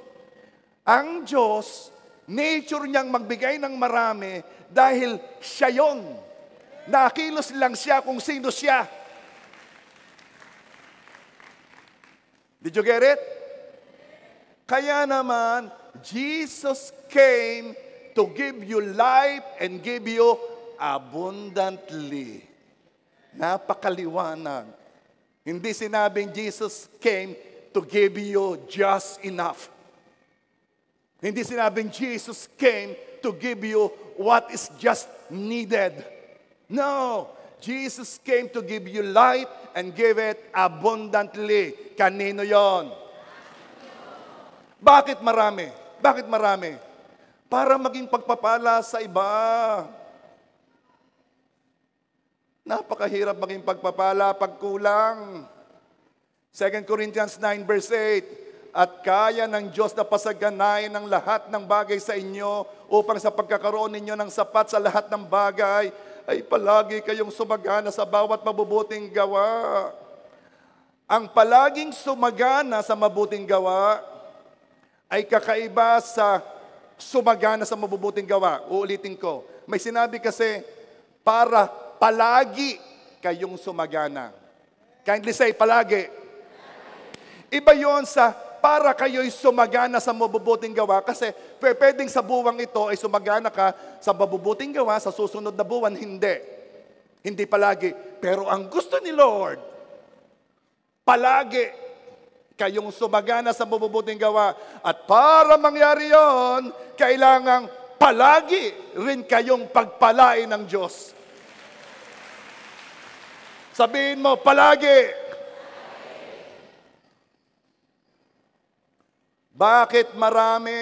Ang Diyos, nature niyang magbigay ng marami dahil siya yun. Nakilos lang siya kung sino siya. Did you get it? Kaya naman, Jesus came to give you life and give you abundantly. Napakaliwanag. Hindi sinabing Jesus came to give you just enough. Hindi sinabing Jesus came to give you what is just needed. No. Jesus came to give you light and give it abundantly. Kanino yon? Bakit marami? Bakit marami? Para maging pagpapala sa iba. Napakahirap maging pagpapala pag kulang. 2 Corinthians 9 verse 8, at kaya ng Diyos na pasaganayin ng lahat ng bagay sa inyo upang sa pagkakaroon ninyo ng sapat sa lahat ng bagay, ay palagi kayong sumagana sa bawat mabubuting gawa. Ang palaging sumagana sa mabuting gawa ay kakaiba sa sumagana sa mabubuting gawa. Uulitin ko. May sinabi kasi, para palagi kayong sumagana. Kindly say, palagi. Iba yon sa para kayo'y sumagana sa mabubuting gawa kasi pwedeng sa buwang ito ay sumagana ka sa mabubuting gawa, sa susunod na buwan, hindi. Hindi palagi. Pero ang gusto ni Lord, palagi kayong sumagana sa mabubuting gawa. At para mangyari yon, kailangang palagi rin kayong pagpalain ng Diyos. Sabihin mo, palagi. Bakit marami?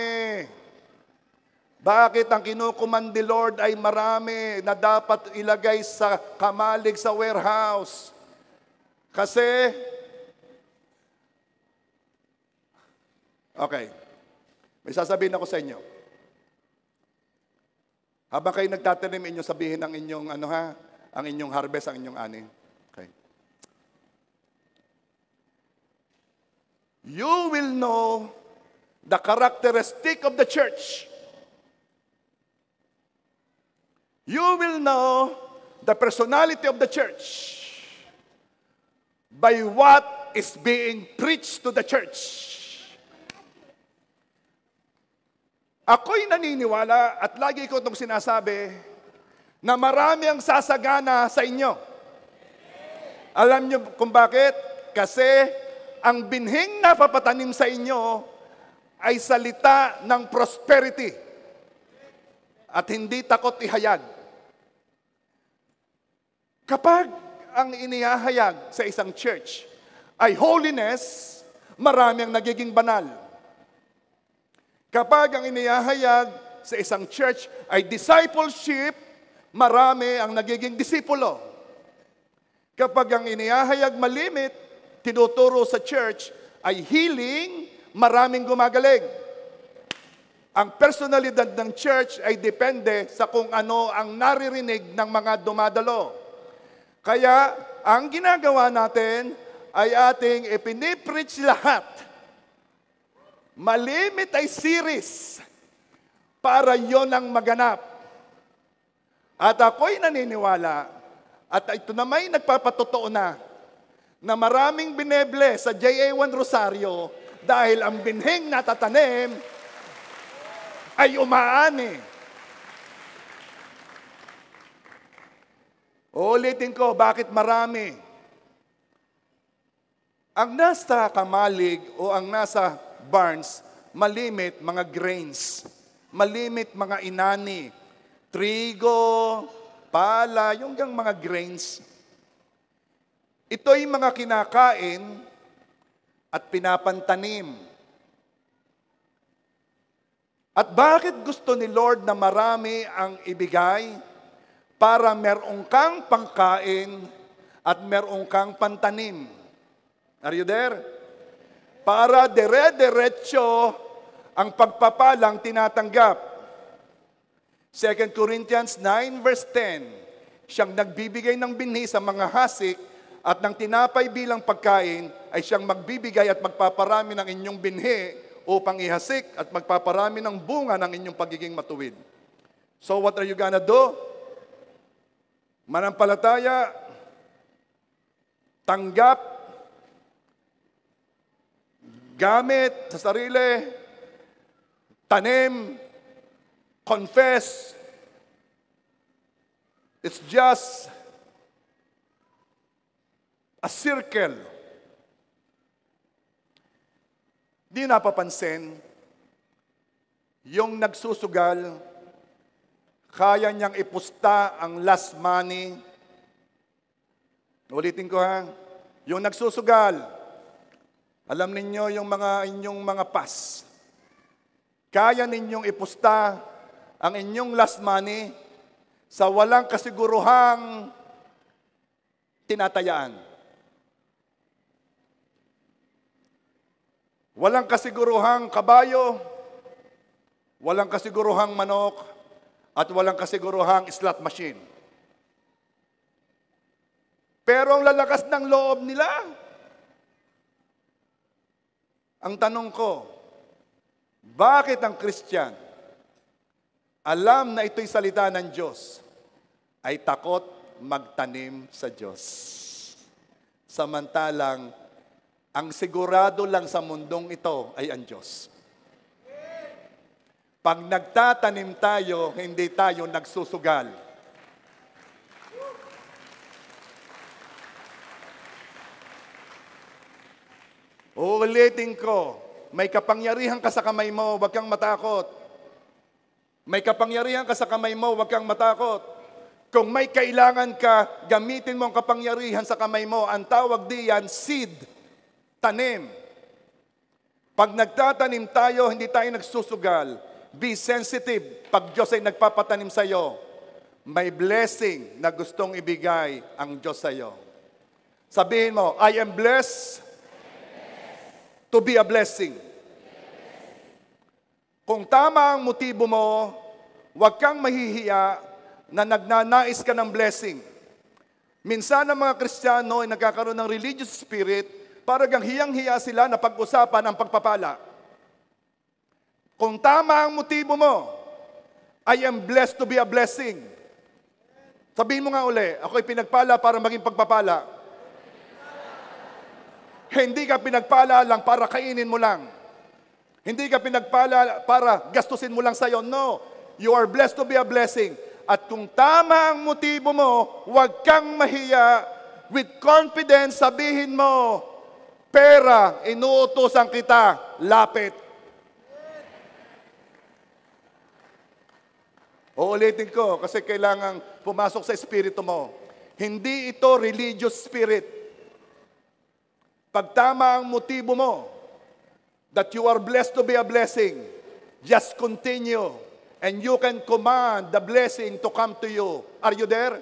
Bakit ang kinukuman ni Lord ay marami na dapat ilagay sa kamalig sa warehouse? Kasi, okay, may sasabihin ako sa inyo. Habang kayo nagtatanim, inyong sabihin ang inyong, ang inyong harvest, ang inyong ani. Okay. You will know the characteristic of the church. You will know the personality of the church by what is being preached to the church. Ako'y naniniwala at lagi ko itong sinasabi na marami ang sasagana sa inyo. Alam niyo kung bakit? Kasi ang binhing napapatanim sa inyo ay salita ng prosperity at hindi takot ihayag. Kapag ang inihahayag sa isang church ay holiness, marami ang nagiging banal. Kapag ang inihahayag sa isang church ay discipleship, marami ang nagiging disipulo. Kapag ang inihahayag malimit, tinuturo sa church ay healing, maraming gumagaling. Ang personalidad ng church ay depende sa kung ano ang naririnig ng mga dumadalo. Kaya, ang ginagawa natin ay ating ipinipreach lahat. Malimit ay series para yon ang maganap. At ako'y naniniwala, at ito na may nagpapatotoo na maraming bineble sa JA1 Rosario dahil ang binhing natatanim ay umaani. Ulitin ko, bakit marami? Ang nasa kamalig o ang nasa barns, malimit mga grains, malimit mga inani, trigo, pala, yung mga grains. Ito'y mga kinakain at pinapantanim. At bakit gusto ni Lord na marami ang ibigay? Para merong kang pangkain at merong kang pantanim. Are you there? Para dire-diretso ang pagpapalang tinatanggap. 2 Corinthians 9 verse 10, siyang nagbibigay ng binhi sa mga hasik at ng tinapay bilang pagkain ay siyang magbibigay at magpaparami ng inyong binhi upang ihasik at magpaparami ng bunga ng inyong pagiging matuwid. So what are you gonna do? Manampalataya, tanggap, gamit sa sarili, tanim, confess. It's just a circle. Di napapansin, yung nagsusugal, kaya niyang ipusta ang last money. Ulitin ko yung nagsusugal, alam ninyo yung inyong mga pas. Kaya ninyong ipusta ang inyong last money sa walang kasiguruhang tinatayaan. Walang kasiguruhang kabayo, walang kasiguruhang manok, at walang kasiguruhang slot machine. Pero ang lalakas ng loob nila, ang tanong ko, bakit ang Christian, alam na ito'y salita ng Diyos, ay takot magtanim sa Diyos? Samantalang, ang sigurado lang sa mundong ito ay ang Diyos. Pag nagtatanim tayo, hindi tayo nagsusugal. Uulitin ko, may kapangyarihan ka sa kamay mo, huwag kang matakot. May kapangyarihan ka sa kamay mo, huwag kang matakot. Kung may kailangan ka, gamitin mo ang kapangyarihan sa kamay mo. Ang tawag diyan, seed, tanim. Pag nagtatanim tayo, hindi tayo nagsusugal. Be sensitive pag Diyos ay nagpapatanim sa iyo. May blessing na gustong ibigay ang Diyos sa iyo. Sabihin mo, I am blessed to be a blessing. Kung tama ang motibo mo, huwag kang mahihiya na nagnanais ka ng blessing. Minsan ang mga Kristiyano ay nagkakaroon ng religious spirit, parang hiyang-hiya sila na pag-usapan ang pagpapala. Kung tama ang motibo mo, I am blessed to be a blessing. Sabihin mo nga uli, ako'y pinagpala para maging pagpapala. Hindi ka pinagpala lang para kainin mo lang. Hindi ka pinagpala para gastusin mo lang sa'yo. No, you are blessed to be a blessing. At kung tama ang motibo mo, huwag kang mahiya. With confidence, sabihin mo, pera, inuutosan kita, lapit. Uulitin ko kasi kailangang pumasok sa espiritu mo. Hindi ito religious spirit. Pag tama ang motibo mo, that you are blessed to be a blessing, just continue. And you can command the blessing to come to you. Are you there?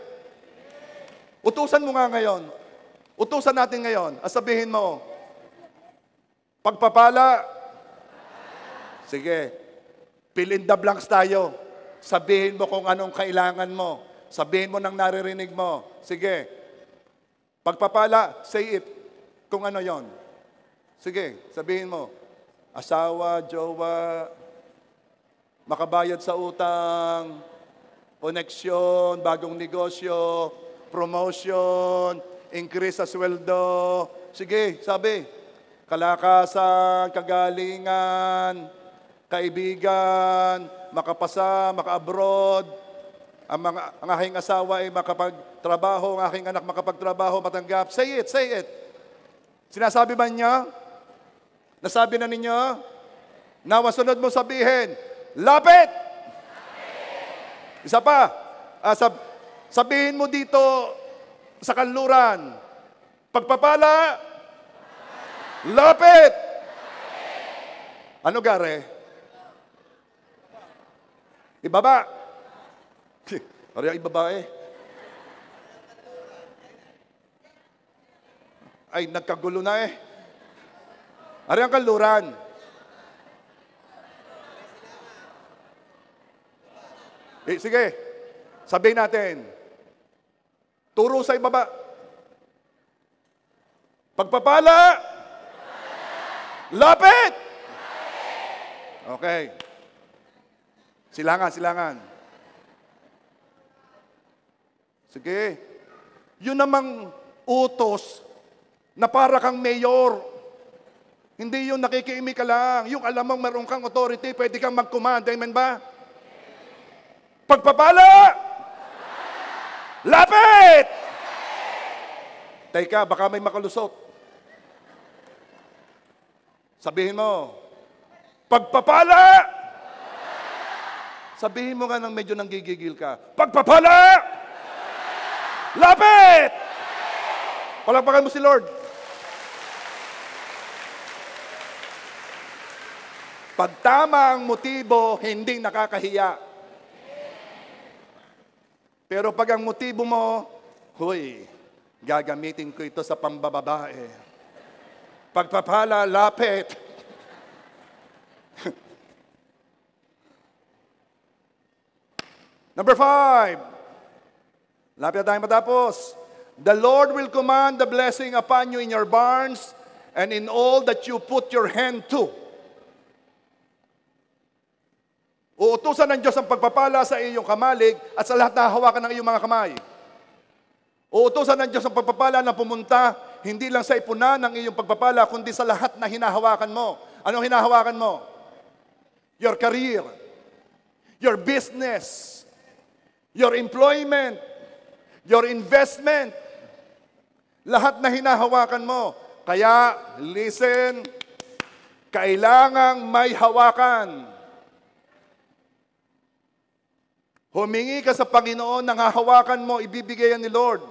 Utusan mo nga ngayon. Utusan natin ngayon. Sabihin mo, pagpapala. Sige. Fill in the blanks tayo. Sabihin mo kung anong kailangan mo. Sabihin mo nang naririnig mo. Sige. Pagpapala, say it. Kung ano yon. Sige, sabihin mo. Asawa, jowa, makabayad sa utang, koneksyon, bagong negosyo, promotion, increase sa sweldo. Sige, sabi. Kalakasan, kagalingan, kaibigan, makapasa, maka-abroad, ang aking asawa ay makapagtrabaho, ang aking anak makapagtrabaho, matanggap. Say it, say it. Sinasabi ba niya? Nasabi na ninyo? Nawasunod mo sabihin, lapit! Isa pa, sabihin mo dito sa kanluran, pagpapala, lapit! Ano gare? Ibaba. Ari ibaba eh. Ay, nagkagulo na eh. Ari ang kanluran. Sige, sabihin natin. Turo sa ibaba. Pagpapala. Lapit. Okay. Silangan, silangan. Sige. Yun namang utos na para kang mayor. Hindi yung nakikiimi ka lang. Yung alam mong meron kang authority, pwede kang mag-command. Amen ba? Pagpapala! Lapit! Teka, baka may makalusot. Sabihin mo, pagpapala! Sabihin mo nga nang medyo nanggigigil ka, pagpapala! Lapit! Palakpakan mo si Lord. Pag tama ang motibo, hindi nakakahiya. Pero pag ang motibo mo, huy, gagamitin ko ito sa pambababae. Pagpapala, lapit. Number 5. Lapit na tayo matapos. The Lord will command the blessing upon you in your barns and in all that you put your hand to. Uutusan ng Diyos ang pagpapala sa iyong kamalig at sa lahat na hawakan ng iyong mga kamay. Uutusan ng Diyos ang pagpapala na pumunta hindi lang sa ipunan ng iyong pagpapala, kundi sa lahat na hinahawakan mo. Anong hinahawakan mo? Your career, your business, your employment, your investment, lahat na hinahawakan mo. Kaya, listen, kailangang may hawakan. Humingi ka sa Panginoon, nangahawakan mo, ibibigay yan ni Lord.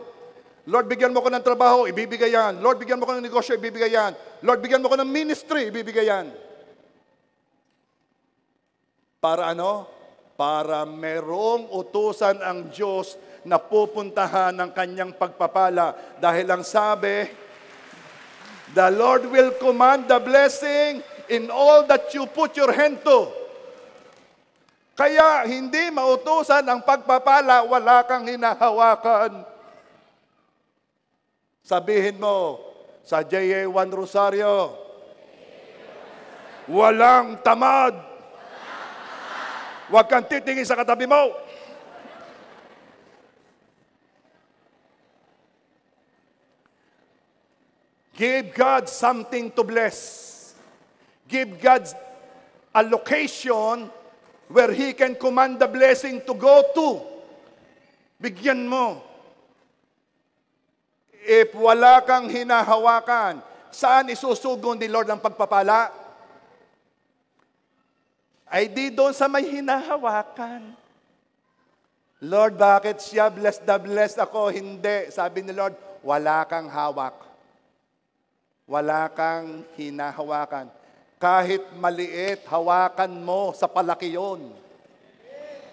Lord, bigyan mo ko ng trabaho, ibibigay yan. Lord, bigyan mo ko ng negosyo, ibibigay yan. Lord, bigyan mo ko ng ministry, ibibigay yan. Para ano? Para merong utusan ang Diyos na pupuntahan ng kanyang pagpapala. Dahil ang sabi, the Lord will command the blessing in all that you put your hand to. Kaya hindi mautusan ang pagpapala, wala kang hinahawakan. Sabihin mo sa JA1 Rosario, walang tamad. Huwag kang titingin sa katabi mo. Give God something to bless. Give God a location where He can command the blessing to go to. Bigyan mo. If wala kang hinahawakan, saan isusugon ni Lord ang pagpapala? Ay di doon sa may hinahawakan. Lord, bakit siya blessed na blessed ako? Hindi. Sabi ni Lord, wala kang hawak. Wala kang hinahawakan. Kahit maliit, hawakan mo sa palaki yun.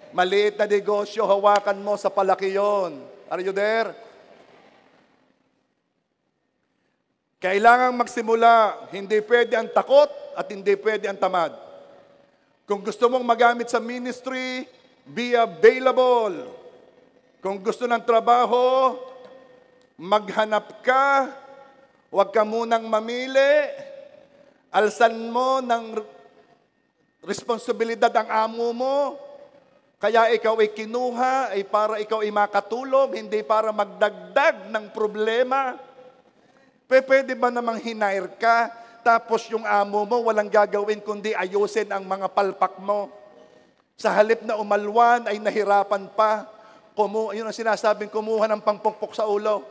Maliit na negosyo, hawakan mo sa palaki yun. Are you there? Kailangang magsimula. Hindi pwede ang takot at hindi pwede ang tamad. Kung gusto mong magamit sa ministry, be available. Kung gusto ng trabaho, maghanap ka. Huwag ka munang mamili. Alsan mo ng responsibilidad ang amo mo. Kaya ikaw ay kinuha ay para ikaw ay makatulong, hindi para magdagdag ng problema. Pwede ba namang hinair ka, tapos yung amo mo walang gagawin kundi ayusin ang mga palpak mo? Sa halip na umalwan ay nahirapan pa. Yun ang sinasabing kumuha ng pangpukpok sa ulo.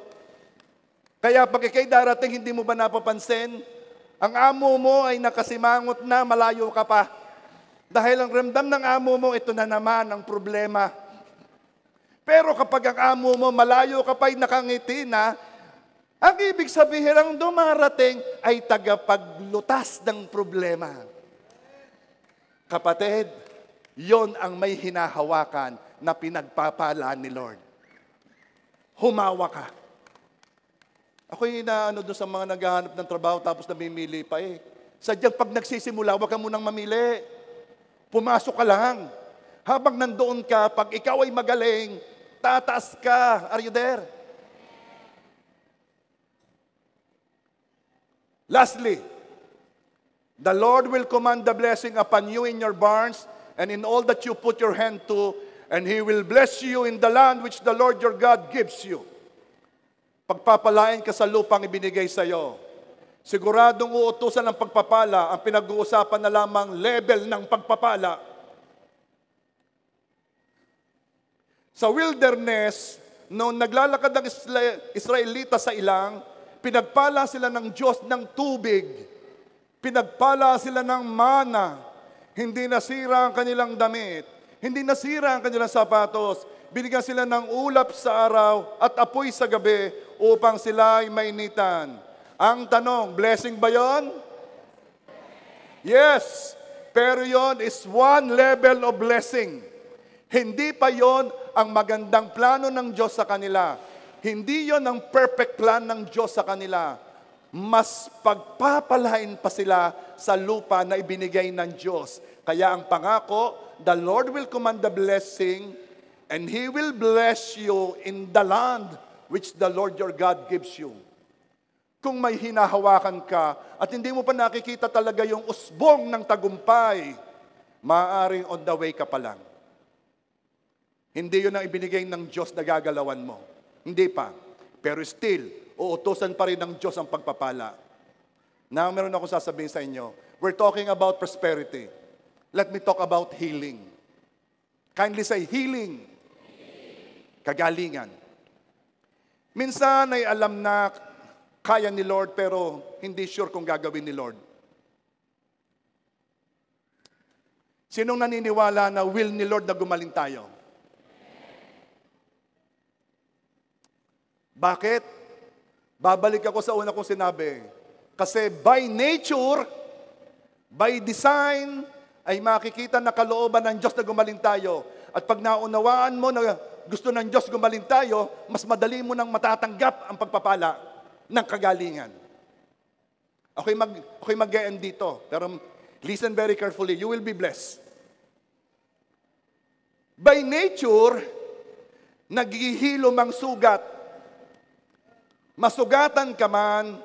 Kaya pag ikay darating, hindi mo ba napapansin? Ang amo mo ay nakasimangot na, malayo ka pa. Dahil ang ramdam ng amo mo, ito na naman ang problema. Pero kapag ang amo mo, malayo ka pa ay nakangiti na, ang ibig sabihin ang dumarating ay tagapaglutas ng problema. Kapatid, yon ang may hinahawakan na pinagpapala ni Lord. Humawa ka. Ako'y inaano doon sa mga naghahanap ng trabaho tapos namimili pa eh. Sadyang pag nagsisimula, huwag ka munang mamili. Pumasok ka lang. Habang nandoon ka, pag ikaw ay magaling, tataas ka. Are you there? Lastly, the Lord will command the blessing upon you in your barns and in all that you put your hand to, and He will bless you in the land which the Lord your God gives you. Pagpapalain ka sa lupang ibinigay sa iyo. Siguradong uutusan ng pagpapala, ang pinag-uusapan na lamang level ng pagpapala. Sa wilderness, noong naglalakad ang Israelita sa ilang, pinagpala sila ng Diyos ng tubig. Pinagpala sila ng mana. Hindi nasira ang kanilang damit. Hindi nasira ang kanilang sapatos. Binigyan sila ng ulap sa araw at apoy sa gabi upang sila ay mainitan. Ang tanong, blessing ba yon? Yes. Pero yon is one level of blessing. Hindi pa yon ang magandang plano ng Diyos sa kanila. Hindi yon ang perfect plan ng Diyos sa kanila. Mas pagpapalain pa sila sa lupa na ibinigay ng Diyos. Kaya ang pangako, the Lord will command the blessing and He will bless you in the land which the Lord your God gives you. Kung may hinahawakan ka at hindi mo pa nakikita talaga yung usbong ng tagumpay, maaaring on the way ka pa lang. Hindi yun ang ibinigay ng Diyos na gagalawan mo. Hindi pa. Pero still, uutusan pa rin ng Diyos ang pagpapala. Now, meron ako sasabihin sa inyo. We're talking about prosperity. Let me talk about healing. Kindly say, healing. Kagalingan. Minsan ay alam na kaya ni Lord pero hindi sure kung gagawin ni Lord. Sinong naniniwala na will ni Lord na gumaling tayo? Bakit? Babalik ako sa una kong sinabi. Kasi by nature, by design, ay makikita na kalooban ng Diyos na gumaling tayo. At pag naunawaan mo na gusto ng Diyos gumaling tayo, mas madali mo nang matatanggap ang pagpapala ng kagalingan. Okay mag-end dito, pero listen very carefully. You will be blessed. By nature, naghihilom ang sugat. Masugatan ka man,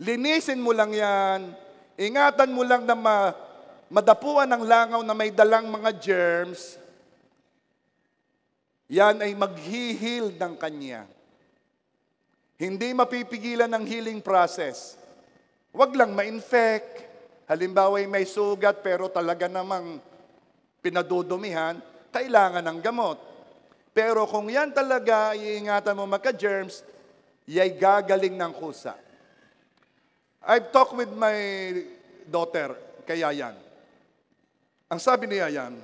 linisin mo lang yan, ingatan mo lang na madapuan ng langaw na may dalang mga germs, yan ay maghihil ng kanya. Hindi mapipigilan ng healing process. Huwag lang ma-infect. Halimbawa may sugat pero talaga namang pinadudumihan, kailangan ng gamot. Pero kung yan talaga, iingatan mo magka-germs, yay gagaling ng kusa. I've talked with my daughter, kay Yayan. Ang sabi ni Yayan,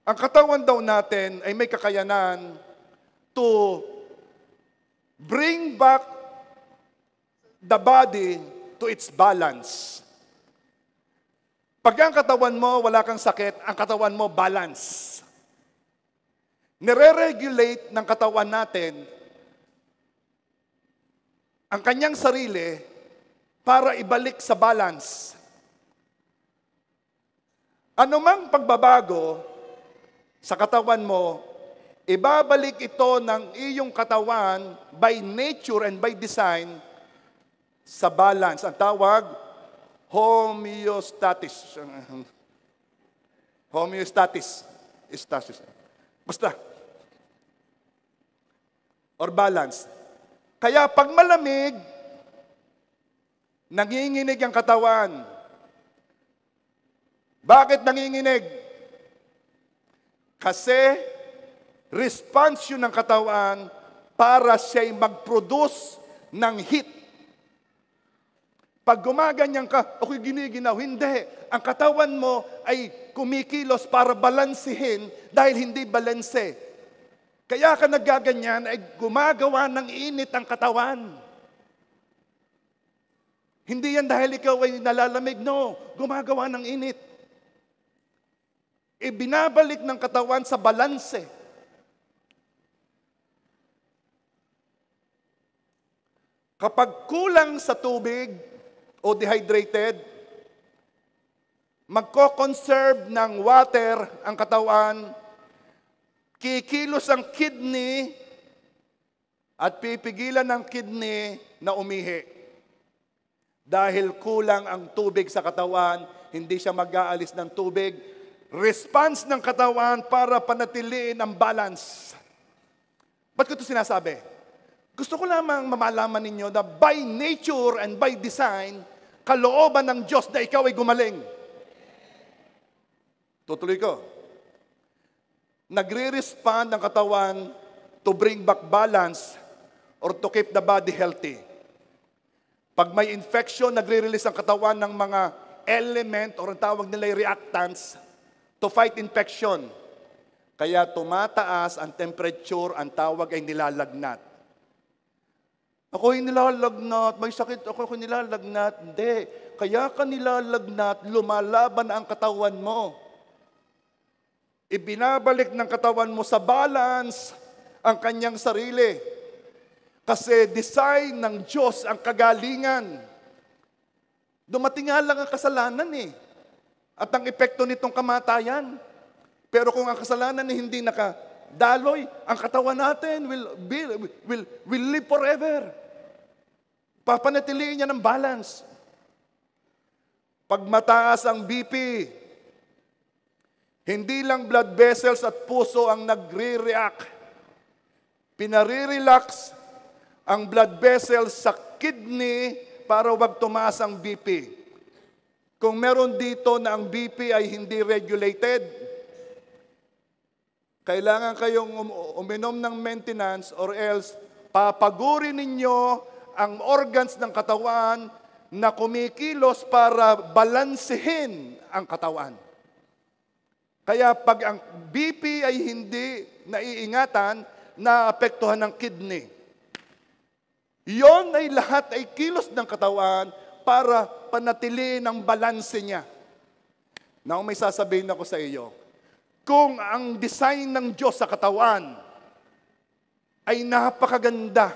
ang katawan daw natin ay may kakayanan to bring back the body to its balance. Pag ang katawan mo, wala kang sakit, ang katawan mo, balance. Nire-regulate ng katawan natin ang kanyang sarili para ibalik sa balance. Anumang pagbabago sa katawan mo, ibabalik ito ng iyong katawan by nature and by design sa balance. Ang tawag, homeostasis. Homeostasis. Basta. Or balance. Kaya pag malamig, nanginginig ang katawan. Bakit nanginginig? Kasi response yun ng katawan para siya'y mag-produce ng heat. Pag gumaganyan ka, ako'y giniginaw. Hindi. Ang katawan mo ay kumikilos para balansehin dahil hindi balanse. Kaya ka nagaganyan ay gumagawa ng init ang katawan. Hindi yan dahil ikaw ay nalalamig. No, gumagawa ng init. Ibinabalik ng katawan sa balanse. Kapag kulang sa tubig o dehydrated, magko-conserve ng water ang katawan, kikilos ang kidney at pipigilan ng kidney na umihi. Dahil kulang ang tubig sa katawan, hindi siya mag-aalis ng tubig. Response ng katawan para panatiliin ang balance. Ba't ko ito sinasabi? Gusto ko lamang mamalaman ninyo na by nature and by design, kalooban ng Diyos na ikaw ay gumaling. Tutuloy ko. Nagre-respond ang katawan to bring back balance or to keep the body healthy. Pag may infection, nagre-release ang katawan ng mga element or ang tawag nila reactants to fight infection. Kaya tumataas ang temperature, ang tawag ay nilalagnat. Ako'y nilalagnat, may sakit ako'y nilalagnat. Hindi. Kaya ka nilalagnat, lumalaban ang katawan mo. Ibinabalik ng katawan mo sa balance ang kanyang sarili. Kasi design ng Diyos ang kagalingan. Dumating nga lang ang kasalanan eh. At ang epekto nitong kamatayan. Pero kung ang kasalanan ay hindi nakadaloy, ang katawan natin will live forever. Papanatiliin niya ng balance. Pag mataas ang BP, hindi lang blood vessels at puso ang nagre-react. Pinare-relax ang blood vessels sa kidney para wag tumaas ang BP. Kung meron dito na ang BP ay hindi regulated, kailangan kayong uminom ng maintenance or else papagurin ninyo ang organs ng katawan na kumikilos para balansehin ang katawan. Kaya pag ang BP ay hindi naiingatan, naapektuhan ng kidney. Yon ay lahat ay kilos ng katawan para panatiliin ang balanse niya. Now may sasabihin ako sa iyo, kung ang design ng Diyos sa katawan ay napakaganda,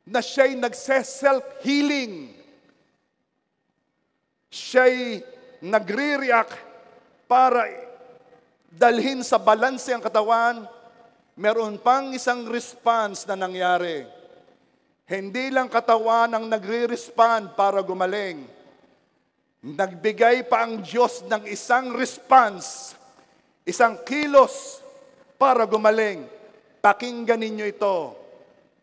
na siya'y nagse-self-healing, siya'y nagre-react para dalhin sa balanse ang katawan, meron pang isang response na nangyari. Hindi lang katawan ang nagre-respond para gumaling. Nagbigay pa ang Diyos ng isang response, isang kilos para gumaling. Pakinggan ninyo ito.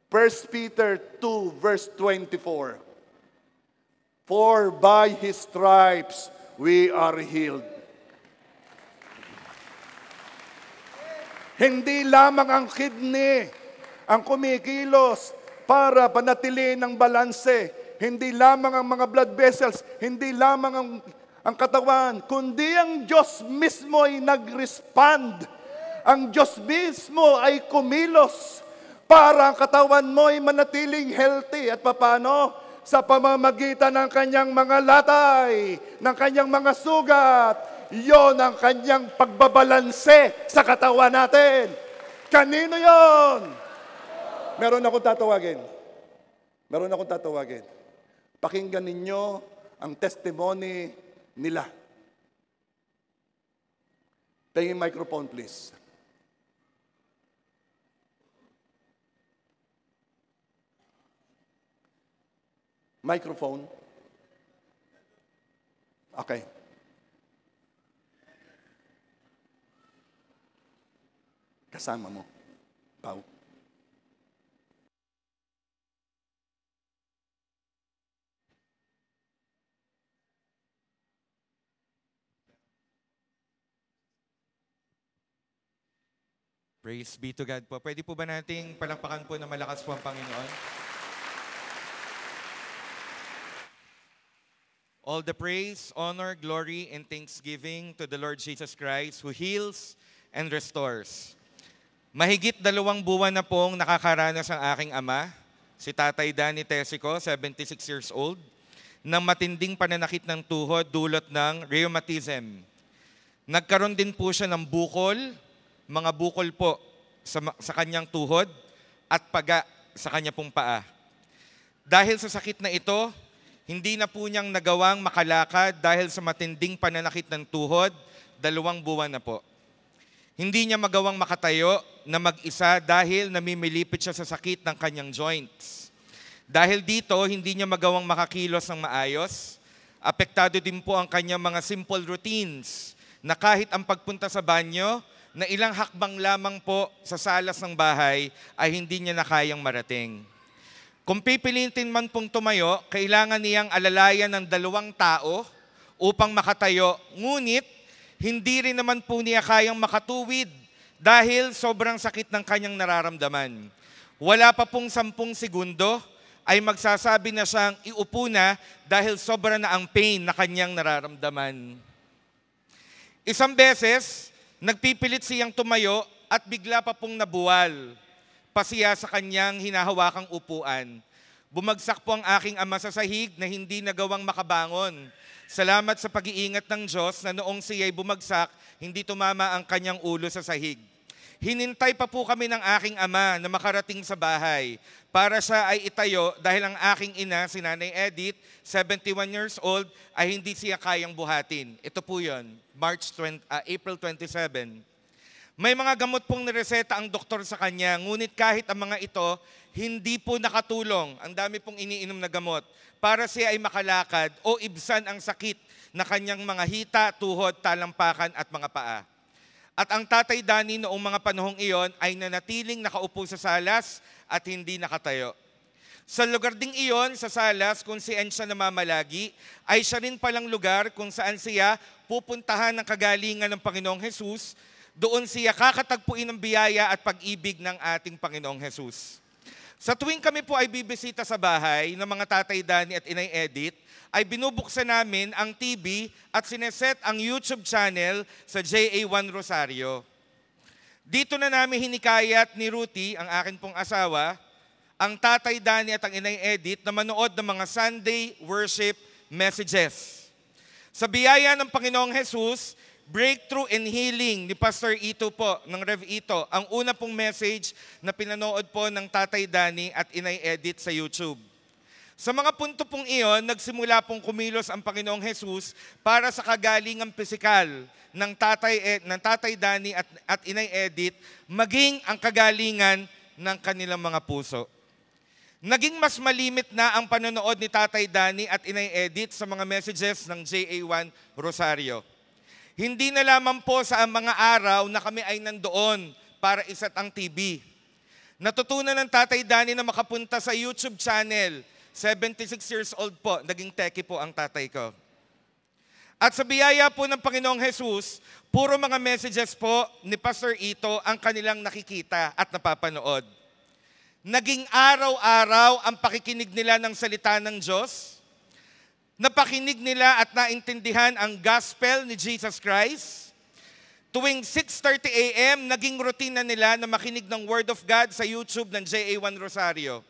1 Peter 2 verse 24. For by His stripes we are healed. Hindi lamang ang kidney ang kumikilos para panatiliin ang balanse. Hindi lamang ang mga blood vessels, hindi lamang ang katawan, kundi ang Diyos mismo ay nag-respond. Ang Diyos mismo ay kumilos para ang katawan mo ay manatiling healthy. At paano? Sa pamamagitan ng kanyang mga latay, ng kanyang mga sugat. Yon ang kanyang pagbabalanse sa katawan natin. Kanino yon? Meron akong tatawagin. Pakinggan ninyo ang testimony nila. Pahingin microphone, please. Microphone. Okay. Kasama mo, Pao. Praise be to God po. Pwede po ba nating palakpakan po na malakas po ang Panginoon? All the praise, honor, glory, and thanksgiving to the Lord Jesus Christ who heals and restores. Mahigit 2 buwan na pong nakakaranas ang aking ama, si Tatay Danny Tesico, 76 years old, ng matinding pananakit ng tuhod dulot ng rheumatism. Nagkaroon din po siya ng bukol, mga bukol po sa kanyang tuhod at paga sa kanya pong paa. Dahil sa sakit na ito, hindi na po niyang nagawang makalakad dahil sa matinding pananakit ng tuhod, 2 buwan na po. Hindi niya magawang makatayo na mag-isa dahil namimilipit siya sa sakit ng kanyang joints. Dahil dito, hindi niya magawang makakilos ng maayos. Apektado din po ang kanyang mga simple routines na kahit ang pagpunta sa banyo, na ilang hakbang lamang po sa salas ng bahay ay hindi niya na kayang marating. Kung pipilitin man pong tumayo, kailangan niyang alalayan ng 2 tao upang makatayo. Ngunit, hindi rin naman po niya kayang makatuwid dahil sobrang sakit ng kanyang nararamdaman. Wala pa pong 10 segundo ay magsasabi na siyang iupo na dahil sobra na ang pain na kanyang nararamdaman. Isang beses, nagpipilit siyang tumayo at bigla pa pong nabuwal. Pasiya sa kanyang hinahawakang upuan. Bumagsak po ang aking ama sa sahig na hindi nagawang makabangon. Salamat sa pag-iingat ng Diyos na noong siya'y bumagsak, hindi tumama ang kanyang ulo sa sahig. Hinintay pa po kami ng aking ama na makarating sa bahay para siya ay itayo dahil ang aking ina, si Nanay Edith, 71 years old, ay hindi siya kayang buhatin. Ito po yun, April 27. May mga gamot pong nireseta ang doktor sa kanya, ngunit kahit ang mga ito, hindi po nakatulong. Ang dami pong iniinom na gamot para siya ay makalakad o ibsan ang sakit na kanyang mga hita, tuhod, talampakan at mga paa. At ang Tatay Danny noong mga panahong iyon ay nanatiling nakaupo sa salas at hindi nakatayo. Sa lugar ding iyon, sa salas kung saan siya namamalagi, ay siya rin palang lugar kung saan siya pupuntahan ng kagalingan ng Panginoong Hesus. Doon siya kakatagpuin ng biyaya at pag-ibig ng ating Panginoong Hesus. Sa tuwing kami po ay bibisita sa bahay ng mga Tatay Danny at Inay Edith, ay binubuksan namin ang TV at sineset ang YouTube channel sa JA1 Rosario. Dito na namin hinikayat ni Ruthie, ang akin pong asawa, ang Tatay Danny at ang Inay Edith na manood ng mga Sunday worship messages. Sa biyaya ng Panginoong Jesus, Breakthrough and Healing ni Pastor Ito po, ng Rev. Ito, ang una pong message na pinanood po ng Tatay Danny at Inay Edith sa YouTube. Sa mga punto pong iyon, nagsimula pong kumilos ang Panginoong Jesus para sa kagalingang pisikal ng Tatay Danny at Inay Edith, maging ang kagalingan ng kanilang mga puso. Naging mas malimit na ang panonood ni Tatay Danny at Inay Edith sa mga messages ng JA1 Rosario. Hindi na lamang po sa mga araw na kami ay nandoon para isat ang TV. Natutunan ng Tatay Danny na makapunta sa YouTube channel. 76 years old po, naging techie po ang tatay ko. At sa biyaya po ng Panginoong Jesus, puro mga messages po ni Pastor Ito ang kanilang nakikita at napapanood. Naging araw-araw ang pakikinig nila ng salita ng Diyos. Napakinig nila at naintindihan ang gospel ni Jesus Christ. Tuwing 6:30 a.m., naging routine na nila na makinig ng Word of God sa YouTube ng JA1 Rosario.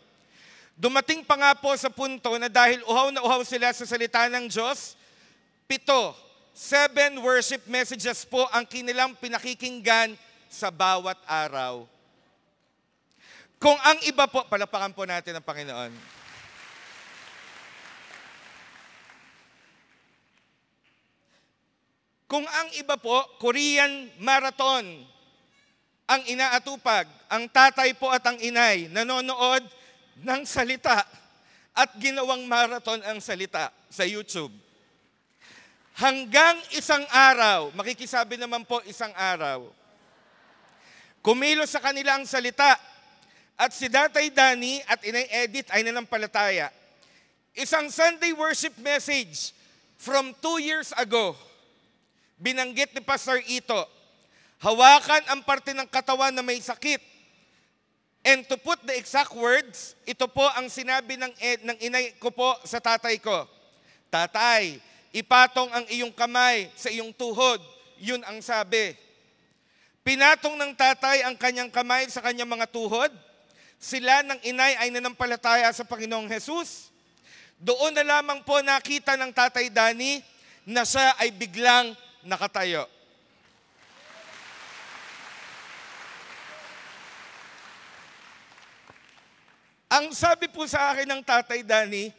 Dumating pa nga po sa punto na dahil uhaw na uhaw sila sa salita ng Diyos, 7 worship messages po ang kinilang pinakikinggan sa bawat araw. Kung ang iba po, palapakan po natin ang Panginoon. Kung ang iba po, Korean Marathon, ang inaatupag, ang tatay po at ang inay, nanonood ng salita at ginawang marathon ang salita sa YouTube. Hanggang isang araw, makikisabi naman po isang araw, kumilos sa kanila ang salita at si Tatay Danny at Inay Edith ay nanampalataya. Isang Sunday worship message from 2 years ago, binanggit ni Pastor Ito, hawakan ang parte ng katawan na may sakit. And to put the exact words, ito po ang sinabi ng inay ko po sa tatay ko. Tatay, ipatong ang iyong kamay sa iyong tuhod. Yun ang sabi. Pinatong ng tatay ang kanyang kamay sa kanyang mga tuhod. Sila ng inay ay nanampalataya sa Panginoong Jesus. Doon na lamang po nakita ng Tatay Danny na siya ay biglang nakatayo. Ang sabi po sa akin ng Tatay Danny,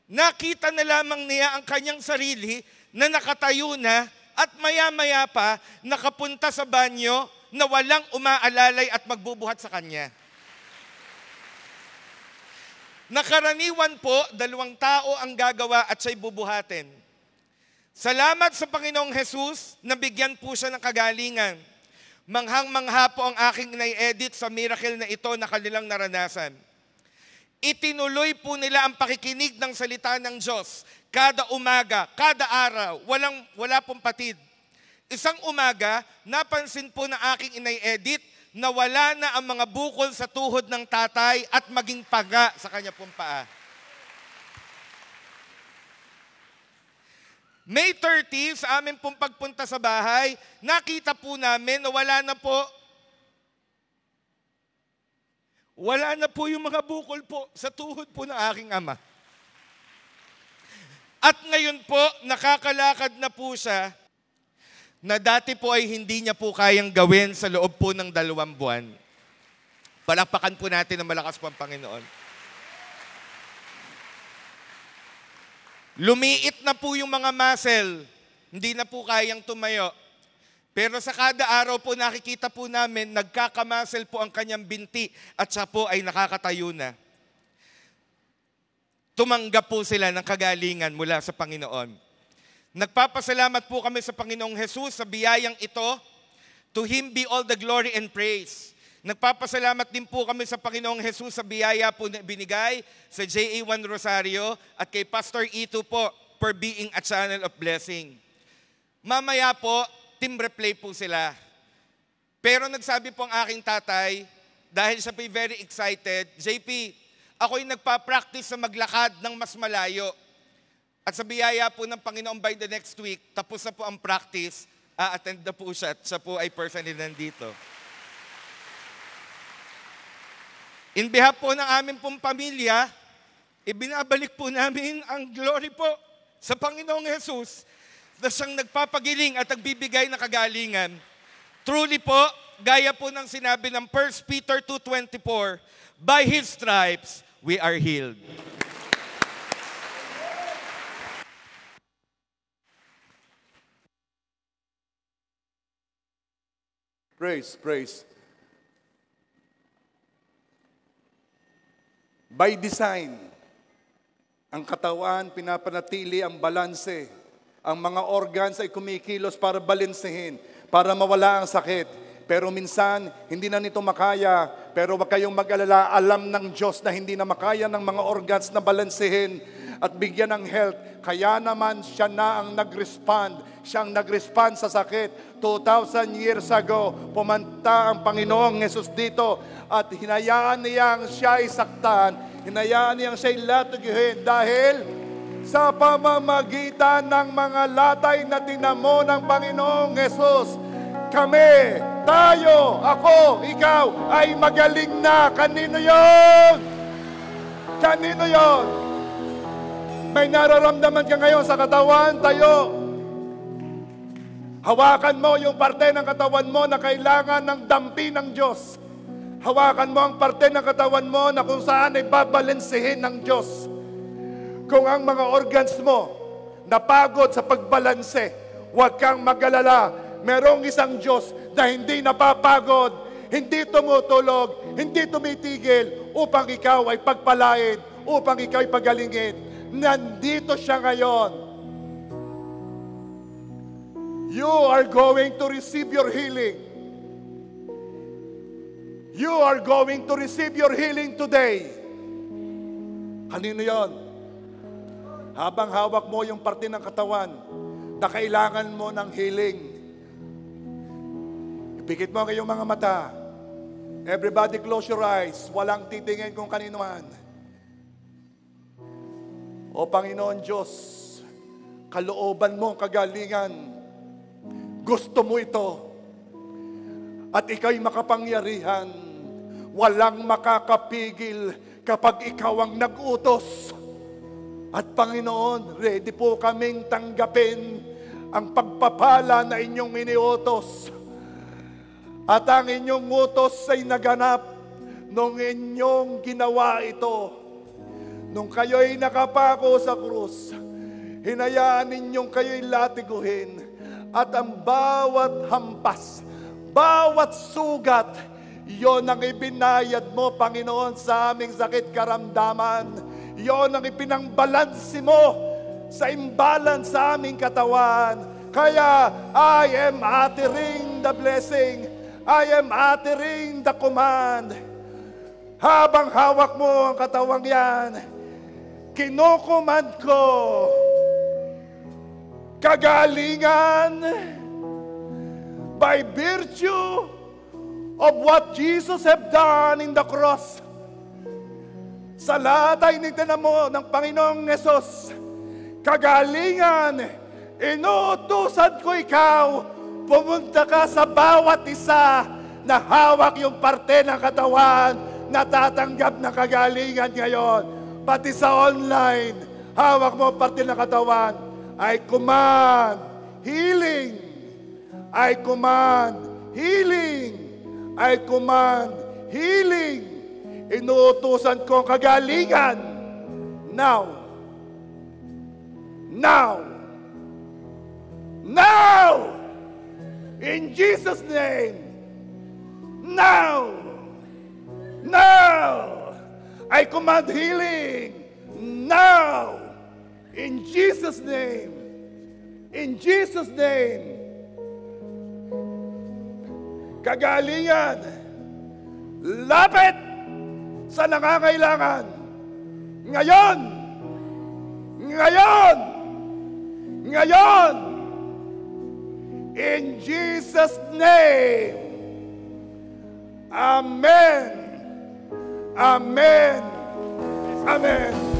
nakita na lamang niya ang kanyang sarili na nakatayo na at maya-maya pa nakapunta sa banyo na walang umaalalay at magbubuhat sa kanya. Nakaraniwan po, 2 tao ang gagawa at siya'y bubuhatin. Salamat sa Panginoong Jesus, nabigyan po siya ng kagalingan. Manghang-mangha po ang aking Inay Edith sa miracle na ito na kanilang naranasan. Itinuloy po nila ang pakikinig ng salita ng Diyos. Kada umaga, kada araw, wala pong patid. Isang umaga, napansin po na aking Inay Edith na wala na ang mga bukol sa tuhod ng tatay at maging paga sa kanya pong paa. May 30, sa amin pong pagpunta sa bahay, nakita po namin na wala na po yung mga bukol po sa tuhod po ng aking ama. At ngayon po, nakakalakad na po siya na dati po ay hindi niya po kayang gawin sa loob po ng 2 buwan. Palakpakan po natin na malakas po ang Panginoon. Lumiit na po yung mga muscle, hindi na po kayang tumayo. Pero sa kada araw po nakikita po namin, nagkakamuscle po ang kanyang binti at siya po ay nakakatayo na. Tumanggap po sila ng kagalingan mula sa Panginoon. Nagpapasalamat po kami sa Panginoong Jesus sa biyayang ito. To Him be all the glory and praise. Nagpapasalamat din po kami sa Panginoong Jesus sa biyaya po na binigay sa JA1 Rosario at kay Pastor Ito po for being a channel of blessing. Mamaya po, team replay po sila. Pero nagsabi po ang aking tatay, dahil siya po very excited, JP, ako'y nagpa-practice sa maglakad ng mas malayo. At sa biyaya po ng Panginoon by the next week, tapos na po ang practice, a-attend na po siya at siya po ay personally nandito. In behalf po ng aming pong pamilya, ibinabalik po namin ang glory po sa Panginoong Jesus na siyang nagpapagiling at nagbibigay ng kagalingan. Truly po, gaya po ng sinabi ng 1 Peter 2:24, by His stripes, we are healed. Praise. By design, ang katawan pinapanatili ang balanse. Ang mga organs ay kumikilos para balansehin, para mawala ang sakit. Pero minsan, hindi na nito makaya. Pero wag kayong mag-alala, alam ng Diyos na hindi na makaya ng mga organs na balansehin at bigyan ng health. Kaya naman siya na ang nag-respond. Siya ang nag-respond sa sakit. 2,000 years ago, pumunta ang Panginoong Jesus dito at hinayaan niyang siya ay saktan. Hinayaan niyang siya ay latugyuhin dahil sa pamamagitan ng mga latay na tinamo ng Panginoong Jesus, kami, tayo, ako, ikaw, ay magaling na. Kanino yon? Kanino yon? May nararamdaman ka ngayon sa katawan, tayo. Hawakan mo yung parte ng katawan mo na kailangan ng dampi ng Diyos. Hawakan mo ang parte ng katawan mo na kung saan ay babalansehin ng Diyos. Kung ang mga organs mo napagod sa pagbalanse, huwag kang mag-alala. Merong isang Diyos na hindi napapagod, hindi tumutulog, hindi tumitigil upang ikaw ay pagpalain, upang ikaw ay pagalingin. Nandito siya ngayon. You are going to receive your healing. You are going to receive your healing today. Kanino yon? Habang hawak mo yung parte ng katawan na kailangan mo ng healing, ipikit mo ang iyong mga mata. Everybody close your eyes. Walang titingin kung kanino man. O Panginoon Diyos, kalooban mo ang kagalingan. Gusto mo ito. At ikaw'y makapangyarihan. Walang makakapigil kapag ikaw ang nag-utos. At Panginoon, ready po kaming tanggapin ang pagpapala na inyong iniutos. At ang inyong utos ay naganap nung inyong ginawa ito. Nung kayo'y nakapako sa krus, hinayaan ninyong kayo'y latiguhin. At ang bawat hampas, bawat sugat, yon ang ibinayad mo, Panginoon, sa aming sakit karamdaman. Yon ang ipinangbalansi mo sa imbalance sa aming katawan. Kaya, I am uttering the blessing. I am uttering the command. Habang hawak mo ang katawang yan, kinukuman ko kagalingan by virtue of what Jesus have done in the cross. Sa latay ng tinamo ng Panginoong Yesus, kagalingan, inuutusan ko ikaw, pumunta ka sa bawat isa na hawak yung parte ng katawan na tatanggap ng kagalingan ngayon. Pati sa online, hawak mo parte ng katawan. I command healing. I command healing. I command healing. Inuutusan ko ang kagalingan. Now. Now. Now. In Jesus' name. Now. Now. I command healing. Now. In Jesus' name. In Jesus' name. Kagalingan. Lapit sa nangangailangan. Ngayon. Ngayon. Ngayon. In Jesus' name. Amen. Amen. Amen.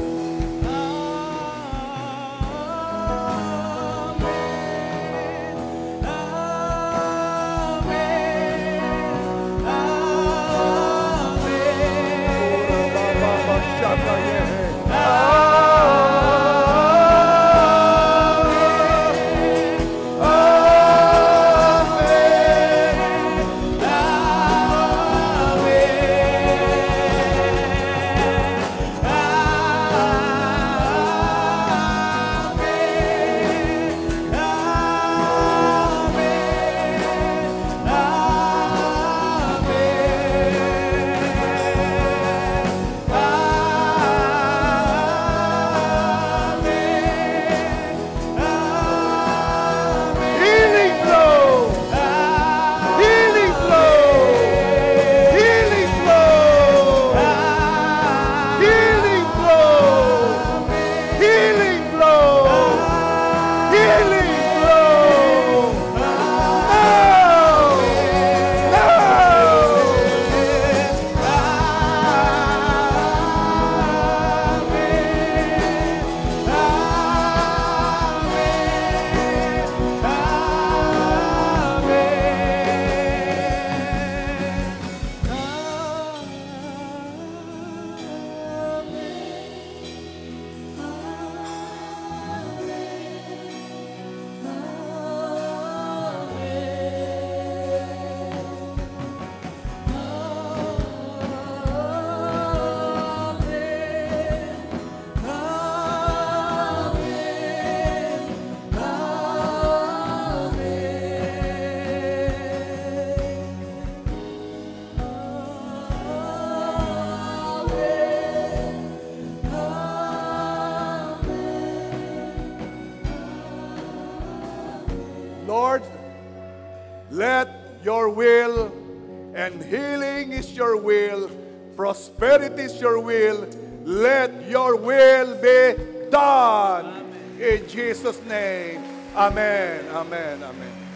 Lord, let your will, and healing is your will, prosperity is your will, let your will be done. In Jesus' name, amen, amen, amen.